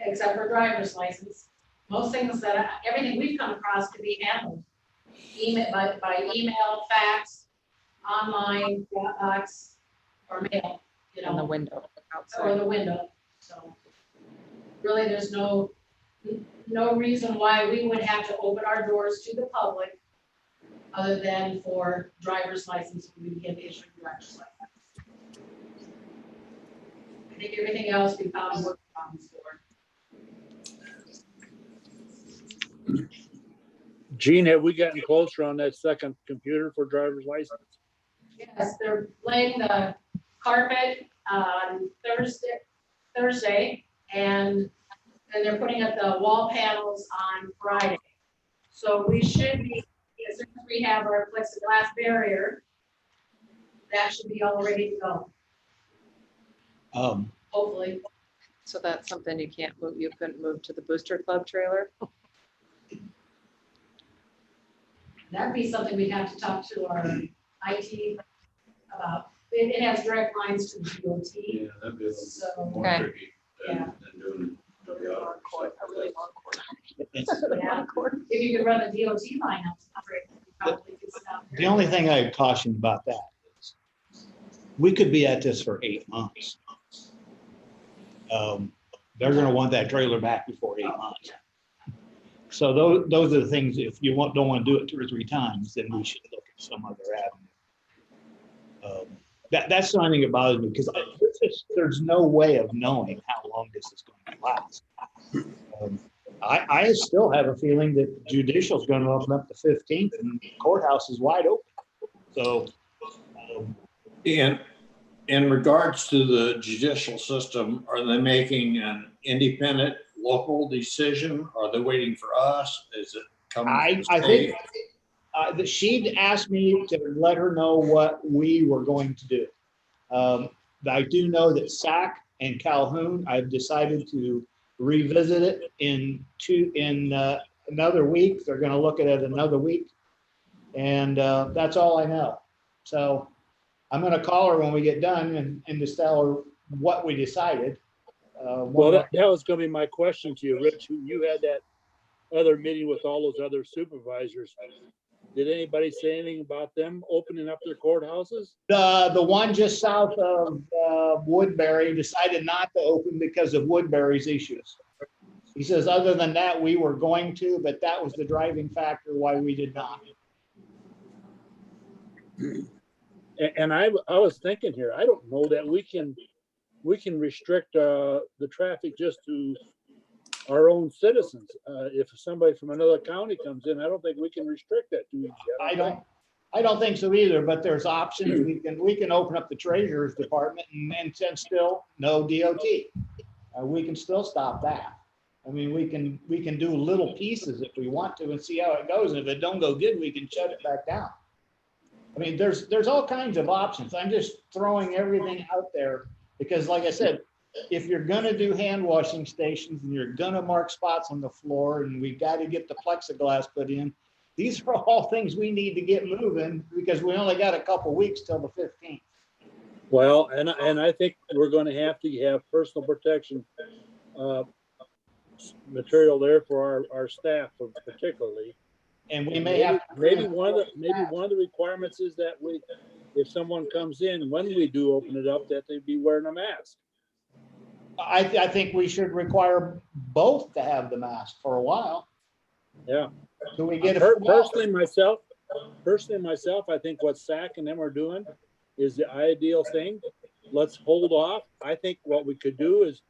S6: except for driver's license. Most things everything we've come across can be handled by email, fax, online, box, or mail,
S13: In the window
S6: or
S13: outside.
S6: the window. So really, there's no reason why we would have to open our doors to the public other than for driver's license, we would get issued driver's license. I think everything else we found workarounds for.
S3: Gene, have we gotten closer on that second computer for driver's license?
S6: Yes, they're laying the carpet on Thursday, and then they're putting up the wall panels on Friday. So we should be, as soon as we have our plexiglass barrier, that should be all ready to go, hopefully.
S13: So that's something you can't move. You couldn't move to the Booster Club trailer?
S6: That'd be something we'd have to talk to our IT about. It has direct lines to the DOT.
S12: Yeah, that'd be a little
S6: So,
S12: more
S13: Okay.
S12: tricky than doing the other stuff.
S11: A really long cord.
S6: yeah, if you could run the DOT line up, probably could stop
S1: The only thing I'd caution about that is we could be at this for 8 months. They're gonna want that trailer back before 8 months. So those are the things, if you don't want to do it 2 or 3 times, then we should look at some other avenue. That's the only thing that bothers me, because there's no way of knowing how long this is going to last. I still have a feeling that judicial is going to open up the 15th and courthouse is wide open. So,
S2: in regards to the judicial system, are they making an independent local decision? Are they waiting for us? Is it coming from the
S1: I
S2: state?
S1: think that she'd asked me to let her know what we were going to do. I do know that SAC and Calhoun, I've decided to revisit it in another week. They're going to look at it another week. And that's all I know. So I'm going to call her when we get done and just tell her what we decided.
S3: Well, that was going to be my question to you, Rich. You had that other meeting with all those other supervisors. Did anybody say anything about them opening up their courthouses?
S1: The one just south of Woodbury decided not to open because of Woodbury's issues. He says, other than that, we were going to, but that was the driving factor why we did not.
S3: And I was thinking here, I don't know that we can restrict the traffic just to our own citizens. If somebody from another county comes in, I don't think we can restrict that to each other.
S1: I don't think so either, but there's options. We can open up the treasurer's department and still no DOT. We can still stop that. I mean, we can do little pieces if we want to and see how it goes. And if it don't go good, we can shut it back down. I mean, there's all kinds of options. I'm just throwing everything out there because, like I said, if you're going to do hand washing stations and you're going to mark spots on the floor and we got to get the plexiglass put in, these are all things we need to get moving because we only got a couple weeks till the 15th.
S3: Well, and I think we're going to have personal protection material there for our staff particularly.
S1: And we may have
S3: maybe one of the requirements is that if someone comes in, when we do open it up, that they be wearing a mask.
S1: I think we should require both to have the mask for a while.
S3: Yeah.
S1: Do we get
S3: personally myself, I think what SAC and them are doing is the ideal thing. Let's hold off. I think what we could do is,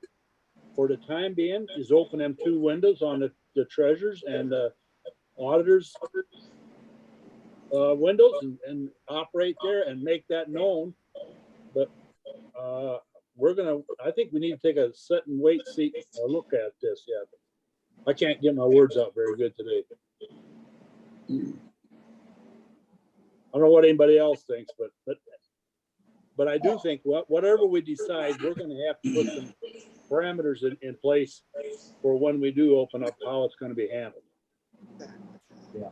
S3: for the time being, is open them 2 windows on the treasurers and the auditors windows and operate there and make that known. But I think we need to take a sit and wait, see, or look at this yet. I can't get my words out very good today. I don't know what anybody else thinks, but I do think whatever we decide, we're going to have to put some parameters in place for when we do open up, how it's going to be handled.
S1: Yeah.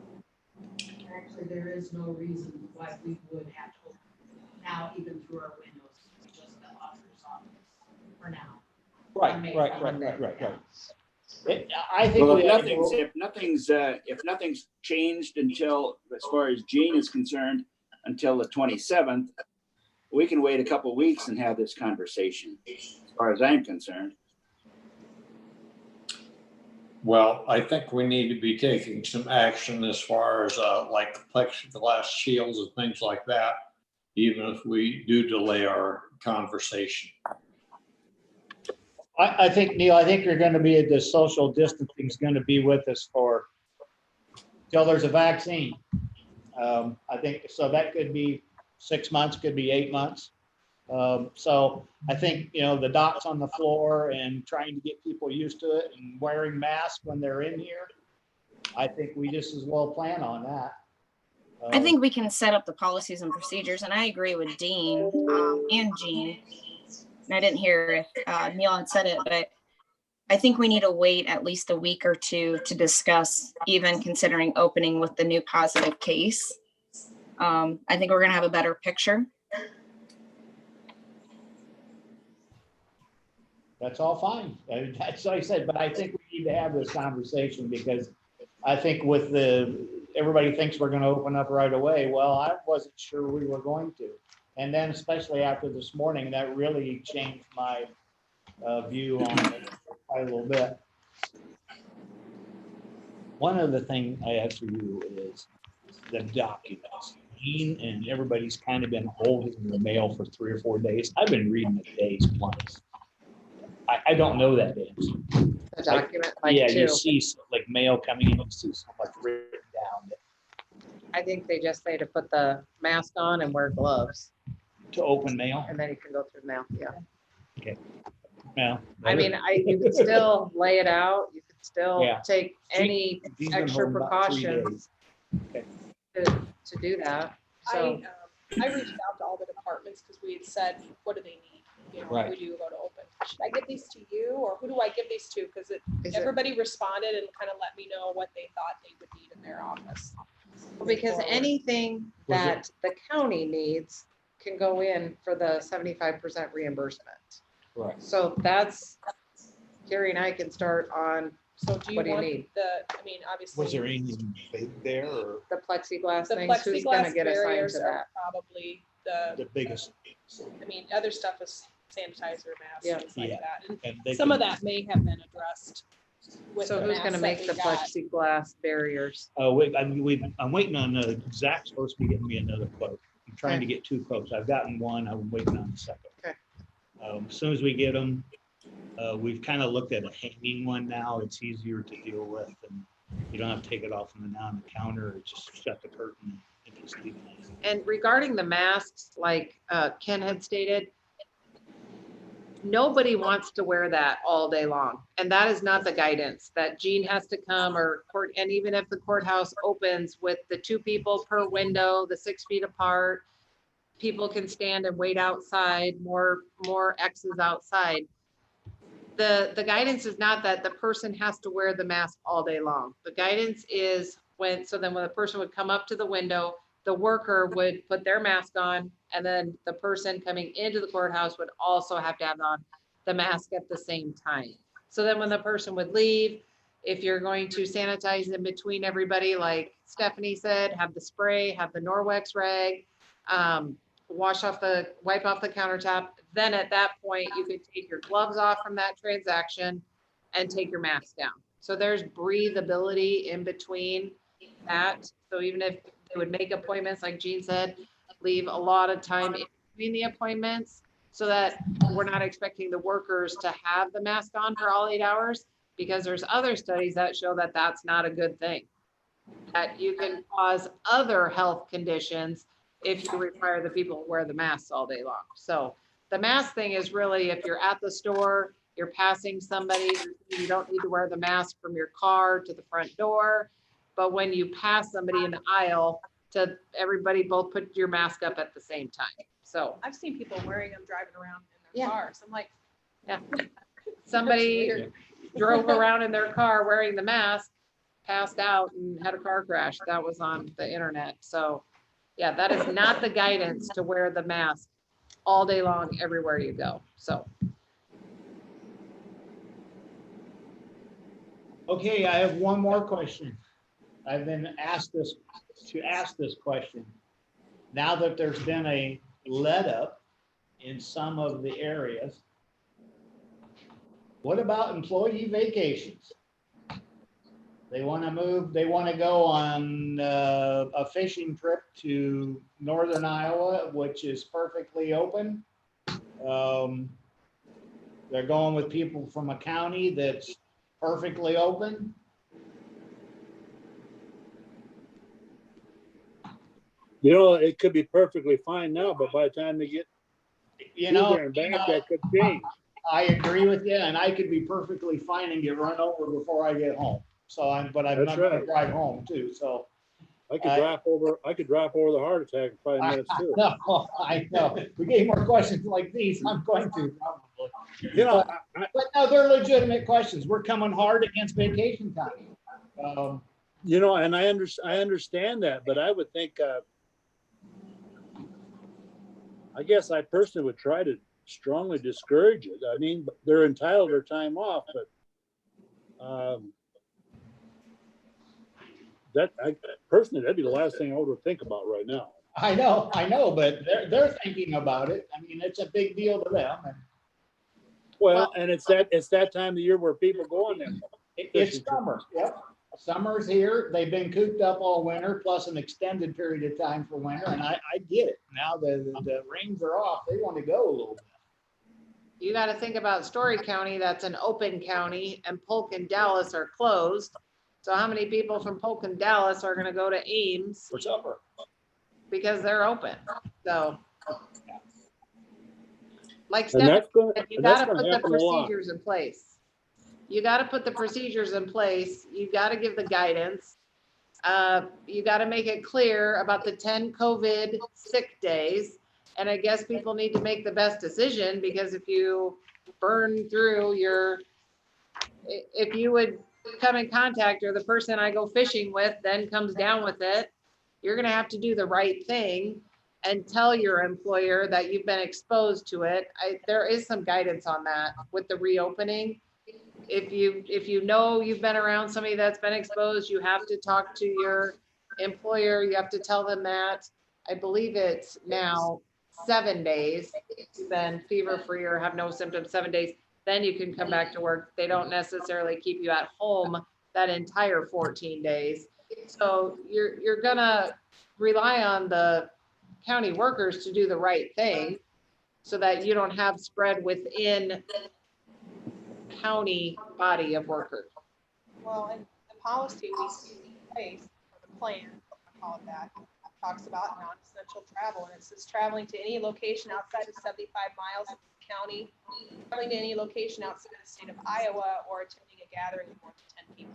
S6: Actually, there is no reason why we would have to open now, even through our windows, just the auditor's office for now.
S1: Right. I think
S5: well, if nothing's changed until, as far as Gene is concerned, until the 27th, we can wait a couple of weeks and have this conversation, as far as I'm concerned.
S2: Well, I think we need to be taking some action as far as like plexiglass shields and things like that, even if we do delay our conversation.
S1: I think, Neil, you're going to be the social distancing is going to be with us till there's a vaccine. I think so. That could be 6 months, could be 8 months. So I think, the dots on the floor and trying to get people used to it and wearing masks when they're in here, I think we just as well plan on that.
S8: I think we can set up the policies and procedures, and I agree with Dean and Jean. And I didn't hear if Neil had said it, but I think we need to wait at least a week or two to discuss even considering opening with the new positive case. I think we're going to have a better picture.
S1: That's all fine. That's what I said, but I think we need to have this conversation because I think with everybody thinks we're going to open up right away. Well, I wasn't sure we were going to. And then especially after this morning, that really changed my view on it quite a little bit. One other thing I have for you is the documents.
S14: Gene and everybody's kind of been holding the mail for 3 or 4 days. I've been reading the days plus. I don't know that days.
S13: The document, like,
S14: Yeah, you
S13: too.
S14: see like mail coming in, you see so much written down
S13: I think they just say to put the mask on and wear gloves,
S14: to open mail.
S13: and then you can go through the mail, yeah.
S14: Well,
S13: I mean, you could still lay it out, you could still
S14: Yeah.
S13: take any
S14: He's been
S13: extra
S14: holding about 3
S13: precautions
S14: days.
S13: to do that, so.
S11: I reached out to all the departments because we had said, what do they need? You know,
S14: Right.
S11: when we do go to open. Should I give these to you or who do I give these to? Because everybody responded and kind of let me know what they thought they would need in their office.
S13: Because anything
S14: Was it-
S13: that the county needs can go in for the 75% reimbursement.
S14: Right.
S13: So that's, Carrie and I can start on
S11: So do you
S13: What do you
S11: want
S13: need?
S11: I mean, obviously.
S14: Was there anything big there or
S13: the plexiglass
S11: The
S13: things, who's gonna
S11: plexiglass
S13: get assigned
S11: barriers
S13: to
S11: are
S13: that?
S11: probably
S14: the biggest?
S11: I mean, other stuff is sanitizer,
S13: Yeah.
S11: masks, things like
S14: Yeah.
S11: that.
S14: And
S11: And some of that may have been addressed with
S13: So
S11: the
S13: who's
S11: masks
S13: gonna
S11: that
S13: make
S11: we
S13: the
S11: got.
S13: plexiglass barriers?
S14: I'm waiting on Zach's supposed to be getting me another quote. I'm trying to get 2 quotes. I've gotten one. I'm waiting on the second.
S13: Okay.
S14: As soon as we get them, we've kind of looked at a hanging one now. It's easier to deal with, and you don't have to take it off on the counter. It's just shut the curtain and just leave it.
S13: And regarding the masks, like Ken had stated, nobody wants to wear that all day long. And that is not the guidance that Gene has to come or court. And even if the courthouse opens with the 2 people per window, the 6 feet apart, people can stand and wait outside, more X's outside. The guidance is not that the person has to wear the mask all day long. The guidance is when the person would come up to the window, the worker would put their mask on, and then the person coming into the courthouse would also have to have on the mask at the same time. So then when the person would leave, if you're going to sanitize in between everybody, like Stephanie said, have the spray, have the Norwex rag, wipe off the countertop. Then at that point, you could take your gloves off from that transaction and take your mask down. So there's breathability in between that. So even if they would make appointments, like Gene said, leave a lot of time in between the appointments so that we're not expecting the workers to have the mask on for all 8 hours, because there's other studies that show that that's not a good thing. That you can cause other health conditions if you require the people to wear the masks all day long. So the mask thing is really, if you're at the store, you're passing somebody, you don't need to wear the mask from your car to the front door. But when you pass somebody in the aisle, to everybody both put your mask up at the same time. So
S11: I've seen people wearing them driving around in their
S13: Yeah.
S11: cars. I'm like,
S13: yeah, somebody
S11: weird.
S13: drove around in their car wearing the mask, passed out and had a car crash. That was on the internet. So yeah, that is not the guidance to wear the mask all day long everywhere you go. So.
S1: Okay, I have one more question. I've been asked this question. Now that there's been a let up in some of the areas, what about employee vacations? They want to move, they want to go on a fishing trip to northern Iowa, which is perfectly open. They're going with people from a county that's perfectly open.
S3: You know, it could be perfectly fine now, but by the time they get
S1: You
S3: through
S1: know,
S3: there and back, that could change.
S1: I agree with you, and I could be perfectly fine and get run over before I get home. But I'm
S3: That's
S1: not gonna
S3: right.
S1: drive home too, so.
S3: I could drop over the heart attack in 5 minutes too.
S1: No, I know. We get more questions like these, I'm going to probably.
S3: You know,
S1: But no, they're legitimate questions. We're coming hard against vacation time.
S3: you know, and I understand that, but I would think, I guess I personally would try to strongly discourage it. I mean, they're entitled to their time off, but personally, that'd be the last thing I would think about right now.
S1: I know, but they're thinking about it. I mean, it's a big deal to them. And
S3: Well, and it's that time of the year where people go on there.
S1: it's summer, yep. Summer's here. They've been cooped up all winter, plus an extended period of time for winter, and I get it. Now the reins are off. They want to go a little bit.
S13: You got to think about Story County, that's an open county, and Polk and Dallas are closed. So how many people from Polk and Dallas are going to go to Ames
S14: For supper.
S13: because they're open? So, like
S3: And
S13: Stephanie
S3: that's gonna,
S13: said, you
S3: and
S13: got
S3: that's
S13: to
S3: gonna
S13: put the
S3: happen a lot.
S13: procedures in place. You got to put the procedures in place. You got to give the guidance. You got to make it clear about the 10 COVID sick days. And I guess people need to make the best decision, because if you burn through if you would come in contact, or the person I go fishing with then comes down with it, you're going to have to do the right thing and tell your employer that you've been exposed to it. There is some guidance on that with the reopening. If you know you've been around somebody that's been exposed, you have to talk to your employer. You have to tell them that. I believe it's now 7 days. You've been fever free or have no symptoms, 7 days, then you can come back to work. They don't necessarily keep you at home that entire 14 days. So you're gonna rely on the county workers to do the right thing so that you don't have spread within county body of workers.
S11: Well, and the policy we see in place, or the plan, I call it that, talks about non-essential travel, and it says traveling to any location outside of 75 miles of the county, traveling to any location outside the state of Iowa, or attending a gathering of more than 10 people.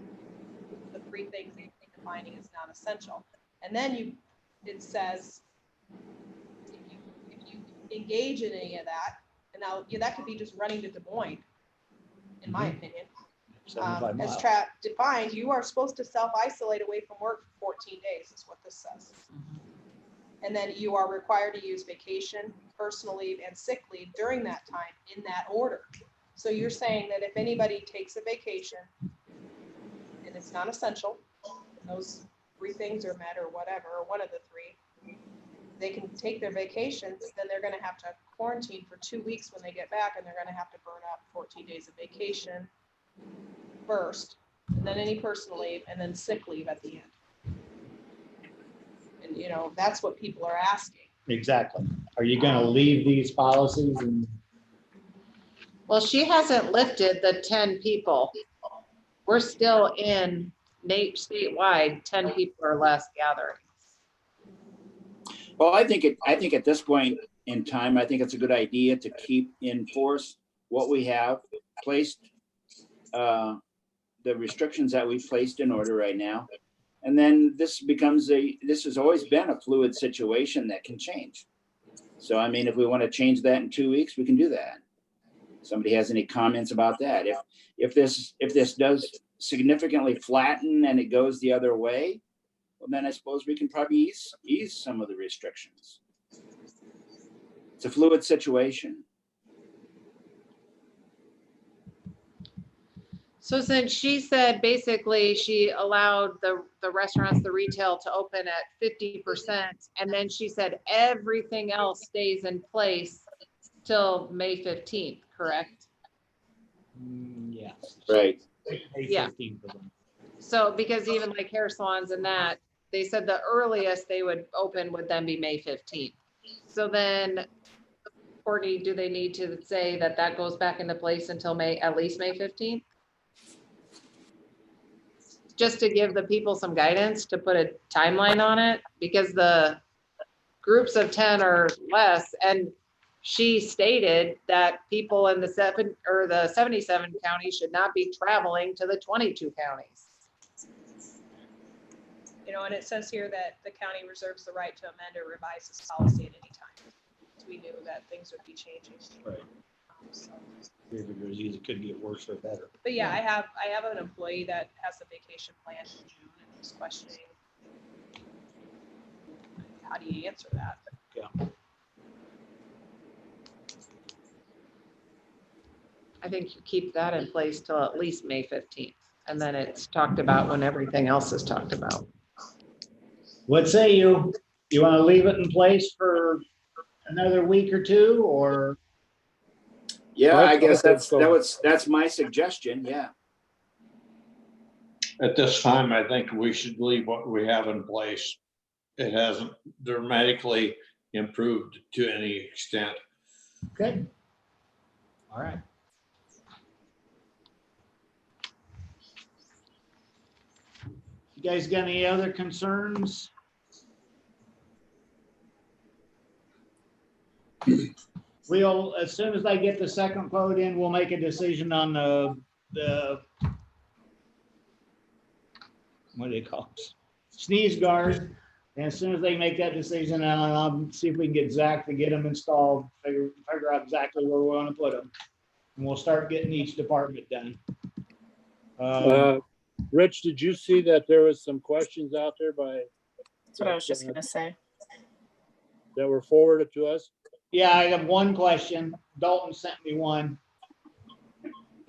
S11: The three things that you're defining as non-essential. And then it says, if you engage in any of that, and now that could be just running to Des Moines, in my opinion.
S14: 75 miles.
S11: As defined, you are supposed to self-isolate away from work for 14 days, is what this says. And then you are required to use vacation, personal leave, and sick leave during that time in that order. So you're saying that if anybody takes a vacation and it's not essential, and those three things are met or whatever, or one of the three, they can take their vacations, then they're going to have to quarantine for 2 weeks when they get back, and they're going to have to burn up 14 days of vacation first, and then any personal leave, and then sick leave at the end. And that's what people are asking.
S1: Exactly. Are you going to leave these policies? And
S13: Well, she hasn't lifted the 10 people. We're still in statewide 10 people or less gathering.
S5: Well, I think at this point in time, I think it's a good idea to keep in force what we have placed, the restrictions that we've placed in order right now. And then this has always been a fluid situation that can change. So, I mean, if we want to change that in 2 weeks, we can do that. Somebody has any comments about that? If this does significantly flatten and it goes the other way, well, then I suppose we can probably ease some of the restrictions. It's a fluid situation.
S13: So since she said basically she allowed the restaurants, the retail to open at 50%, and then she said everything else stays in place till May 15th, correct?
S14: Yes.
S5: Right.
S13: Yeah. So because even like hair salons and that, they said the earliest they would open would then be May 15th. So then, Courtney, do they need to say that goes back into place until at least May 15th? Just to give the people some guidance to put a timeline on it, because the groups of 10 or less, and she stated that people in the 77 counties should not be traveling to the 22 counties.
S11: And it says here that the county reserves the right to amend or revise this policy at any time. We knew that things would be changing.
S14: Right.
S11: So.
S14: It could get worse or better.
S11: But yeah, I have an employee that has a vacation planned in June and was questioning, how do you answer that?
S14: Yeah.
S13: I think you keep that in place till at least May 15th. And then it's talked about when everything else is talked about.
S1: what say you? You want to leave it in place for another week or two, or?
S5: Yeah, I guess that's my suggestion. Yeah.
S2: At this time, I think we should leave what we have in place. It hasn't dramatically improved to any extent.
S1: Okay. All right. You guys got any other concerns? We'll, as soon as I get the second quote in, we'll make a decision on the what do they call it? Sneeze guard. And as soon as they make that decision, I'll see if we can get Zach to get them installed, figure out exactly where we want to put them. And we'll start getting each department done.
S3: Rich, did you see that there was some questions out there
S8: That's what I was just gonna say.
S3: that were forwarded to us?
S1: Yeah, I have one question. Dalton sent me one.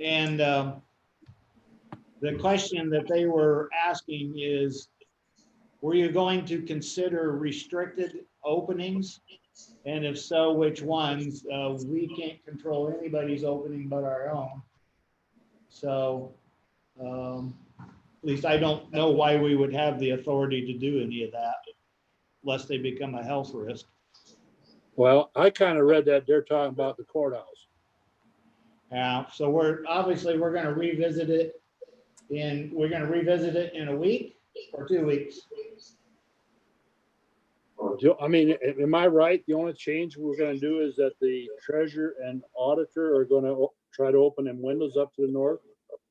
S1: And the question that they were asking is, were you going to consider restricted openings? And if so, which ones? We can't control anybody's opening but our own. So at least I don't know why we would have the authority to do any of that unless they become a health risk.
S3: Well, I kind of read that they're talking about the courthouse.
S1: Yeah, so we're going to revisit it in a week or 2 weeks.
S3: I mean, am I right? The only change we're going to do is that the treasurer and auditor are going to try to open them windows up to the north?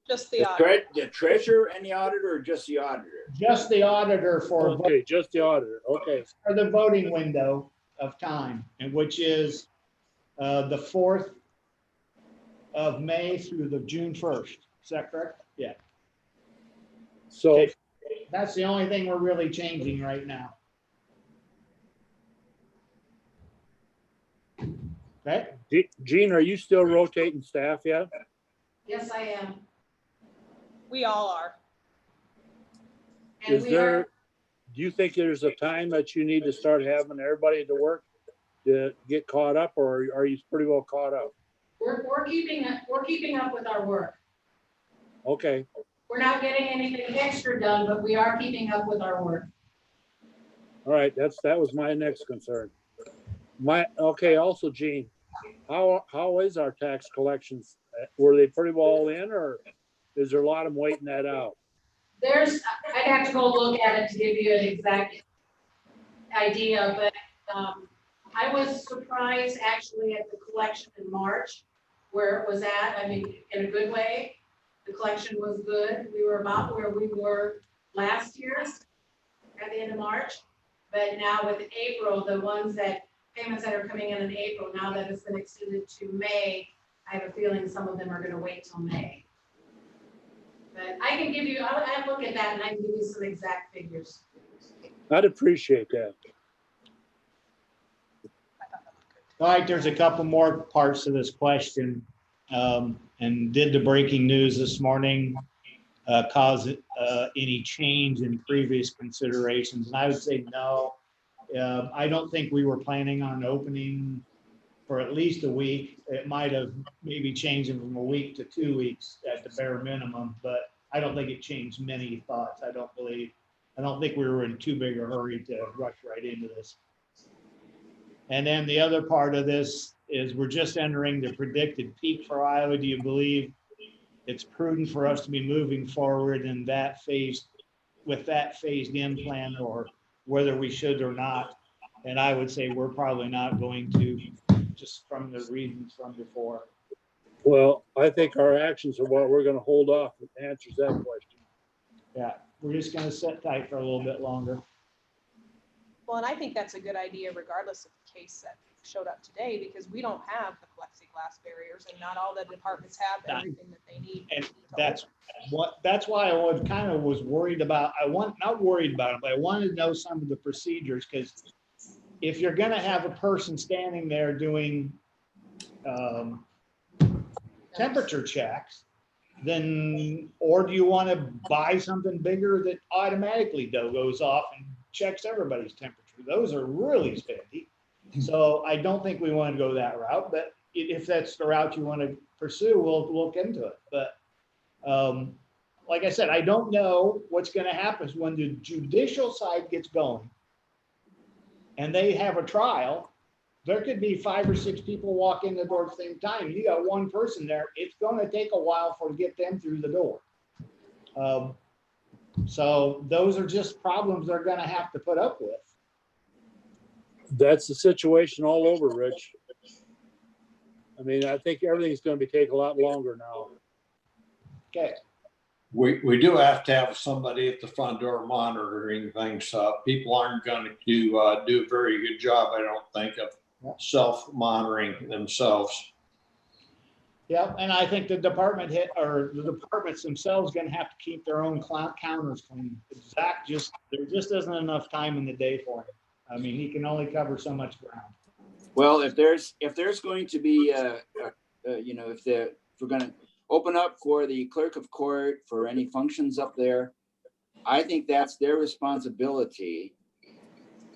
S11: Just the auditor.
S5: The treasurer and the auditor, or just the auditor?
S1: Just the auditor
S3: Okay, just the auditor. Okay.
S1: for the voting window of time, and which is the 4th of May through the June 1st. Is that correct? Yeah.
S3: So
S1: Okay. That's the only thing we're really changing right now. Okay.
S3: Gene, are you still rotating staff yet?
S6: Yes, I am.
S11: We all are.
S6: And
S3: Is
S6: we
S3: there,
S6: are,
S3: do you think there's a time that you need to start having everybody to work to get caught up, or are you pretty well caught up?
S6: we're keeping up with our work.
S3: Okay.
S6: We're not getting anything extra done, but we are keeping up with our work.
S3: All right. That was my next concern. Okay. Also, Gene, how is our tax collections? Were they pretty well in, or is there a lot of them waiting that out?
S6: I'd have to go look at it to give you an exact idea, but I was surprised actually at the collection in March, where it was at. I mean, in a good way. The collection was good. We were about where we were last year at the end of March. But now with April, payments that are coming in April, now that it's been extended to May, I have a feeling some of them are going to wait till May. But I can give you, I'll look at that and I can give you some exact figures.
S3: I'd appreciate that.
S1: All right, there's a couple more parts to this question. And did the breaking news this morning cause any change in previous considerations? And I would say no. I don't think we were planning on opening for at least a week. It might have maybe changed from a week to 2 weeks at the bare minimum, but I don't think it changed many thoughts. I don't think we were in too big a hurry to rush right into this. And then the other part of this is we're just entering the predicted peak for Iowa. Do you believe it's prudent for us to be moving forward in that phase with that phased in plan, or whether we should or not? And I would say we're probably not going to, just from the reasons from before.
S3: Well, I think our actions are what we're going to hold off and answers that question.
S1: Yeah, we're just going to sit tight for a little bit longer.
S11: Well, and I think that's a good idea regardless of the case that showed up today, because we don't have the plexiglass barriers and not all the departments have everything that they need.
S1: And that's why I was worried about, not worried about it, but I wanted to know some of the procedures, because if you're going to have a person standing there doing temperature checks, then, or do you want to buy something bigger that automatically goes off and checks everybody's temperature? Those are really spendy. So I don't think we want to go that route, but if that's the route you want to pursue, we'll look into it. But like I said, I don't know what's gonna happen when the judicial side gets going and they have a trial. There could be 5 or 6 people walk in the door at the same time. You got one person there. It's gonna take a while to get them through the door. So those are just problems they're gonna have to put up with.
S3: That's the situation all over, Rich. I mean, I think everything's gonna be take a lot longer now.
S1: Okay,
S2: We do have to have somebody at the front door monitoring things. People aren't going to do a very good job, I don't think, of self-monitoring themselves.
S1: yep, and I think the department head or the departments themselves gonna have to keep their own counters clean. Zach there just isn't enough time in the day for him. I mean, he can only cover so much ground.
S5: Well, if there's going to be, you know, if we're going to open up for the clerk of court for any functions up there, I think that's their responsibility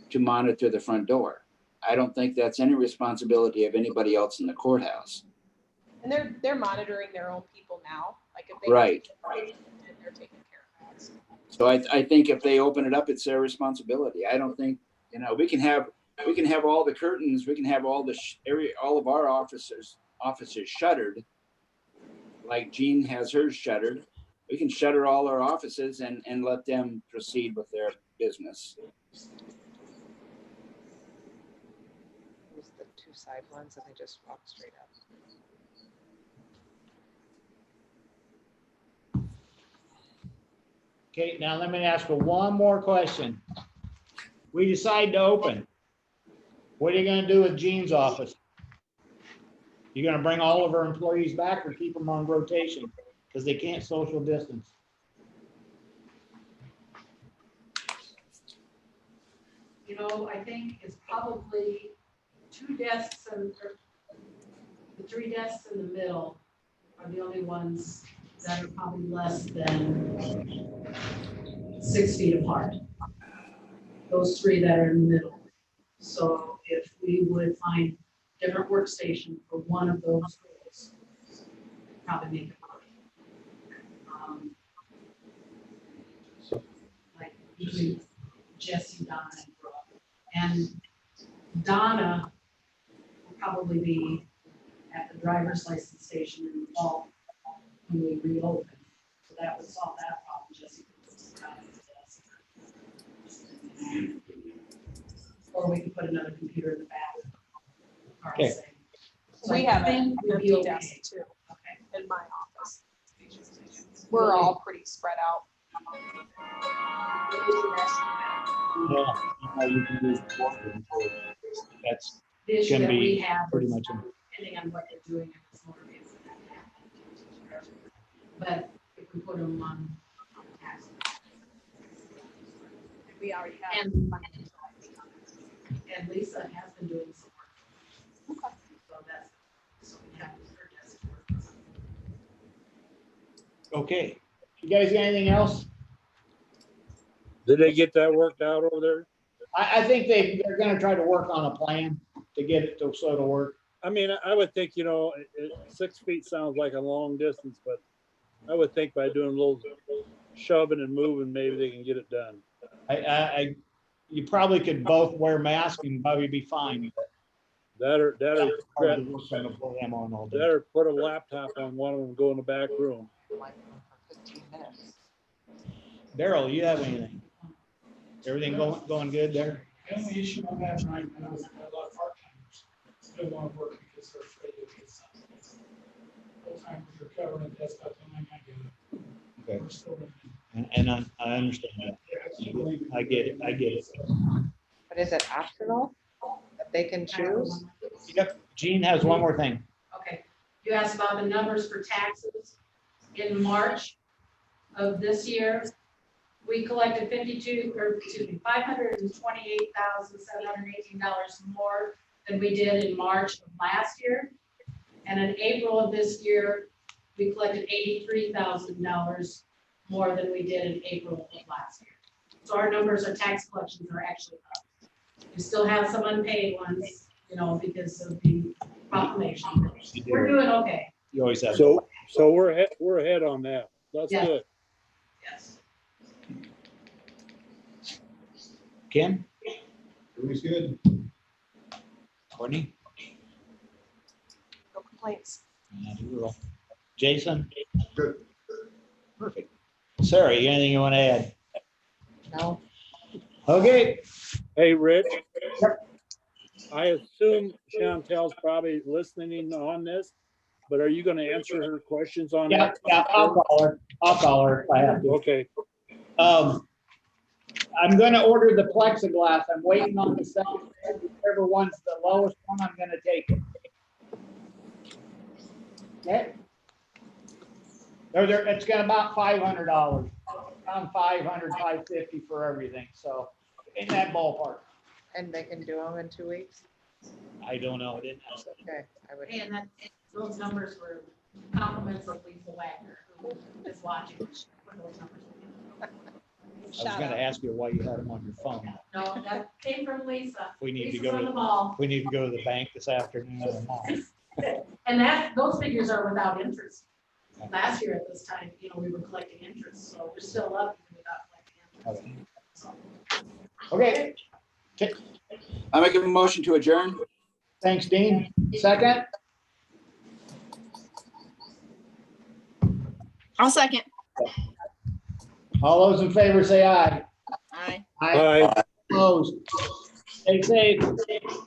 S5: to monitor the front door. I don't think that's any responsibility of anybody else in the courthouse.
S11: And they're monitoring their own people now, like if they.
S5: Right.
S11: And they're taking care of that.
S5: So I think if they open it up, it's their responsibility. I don't think, you know, we can have all the curtains, we can have all the all of our offices shuttered, like Jean has hers shuttered. We can shutter all our offices and let them proceed with their business.
S7: Use the 2 side ones and they just walk straight up.
S1: Okay, now let me ask you one more question. We decide to open. What are you gonna do with Jean's office? You gonna bring all of our employees back or keep them on rotation? Because they can't social distance.
S6: You know, I think it's probably 2 desks and the 3 desks in the middle are the only ones that are probably less than 6 feet apart. Those 3 that are in the middle. So if we would find different workstation for one of those roles, probably make it work. Like between Jesse, Donna, and Brooke. And Donna will probably be at the driver's license station in the fall when we reopen. So that would solve that problem. Jesse could put Donna at the desk. Or we could put another computer in the back.
S1: Okay.
S6: So
S11: We
S6: I
S11: have an
S6: think we'll
S11: empty
S6: be okay.
S11: desk too
S6: Okay.
S11: in my office. We're all pretty spread out.
S1: That's
S6: The issue
S1: gonna
S6: that we
S1: be
S6: have
S1: pretty
S6: is,
S1: much.
S6: depending on what they're doing in this motor vehicle. But if we put them on tax.
S11: We already have.
S6: And Lisa has been doing some work.
S11: Okay.
S6: So we have her desk work.
S1: Okay. You guys got anything else?
S3: Did they get that worked out over there?
S1: I think they're gonna try to work on a plan to get it to so to work.
S3: I mean, I would think, you know, 6 feet sounds like a long distance, but I would think by doing a little shoving and moving, maybe they can get it done.
S1: You probably could both wear masks and probably be fine.
S3: That or put a laptop on one of them and go in the back room.
S7: Like for 15 minutes.
S1: Daryl, you have anything? Everything going good there?
S15: The only issue I'm having right now is a lot of part-timers still want to work because they're afraid to get something. Full-timers are covering it, that's about the only thing I get.
S1: Okay.
S15: We're still
S1: And I understand that. I get it.
S7: But is it optional that they can choose?
S1: Yep. Jean has one more thing.
S6: Okay, you asked about the numbers for taxes. In March of this year, we collected $528,718 more than we did in March of last year. And in April of this year, we collected $83,000 more than we did in April of last year. So our numbers, our tax collections are actually up. We still have some unpaid ones, you know, because of the proclamation. We're doing okay.
S1: You always have.
S3: So we're ahead on that. That's
S6: Yeah.
S3: good.
S6: Yes.
S14: Ken,
S10: Everything's good.
S14: Courtney,
S11: No complaints.
S14: Jason?
S10: Good.
S14: Perfect. Sarah, you anything you want to add?
S7: No.
S14: Okay.
S3: Hey, Rich. I assume Chantel's probably listening on this, but are you gonna answer her questions on
S1: Yeah,
S3: that?
S1: yeah, I'll call her if I have to.
S3: Okay,
S1: I'm gonna order the plexiglass. I'm waiting on the second, whichever one's the lowest one, I'm gonna take it. Okay? It's got about $500, around 500, 550 for everything, so in that ballpark.
S7: And they can do them in 2 weeks?
S14: I don't know. I didn't ask that.
S7: Okay, I would.
S6: And that, those numbers were compliments of Lisa Wagner, who is watching those numbers.
S14: I was gonna ask you why you had them on your phone.
S6: No, that came from Lisa.
S14: We need to
S6: Lisa's
S14: go
S6: on
S14: to
S6: the ball.
S14: we need to go to the bank this afternoon or tomorrow.
S6: And those figures are without interest. Last year at this time, we were collecting interest, so we're still up without collecting interest. So,
S1: Okay,
S5: I make a motion to adjourn.
S1: thanks, Dean. Second?
S8: I'll second.
S1: All those in favor say aye.
S8: Aye.
S3: bye.
S1: Opposed? Stay safe.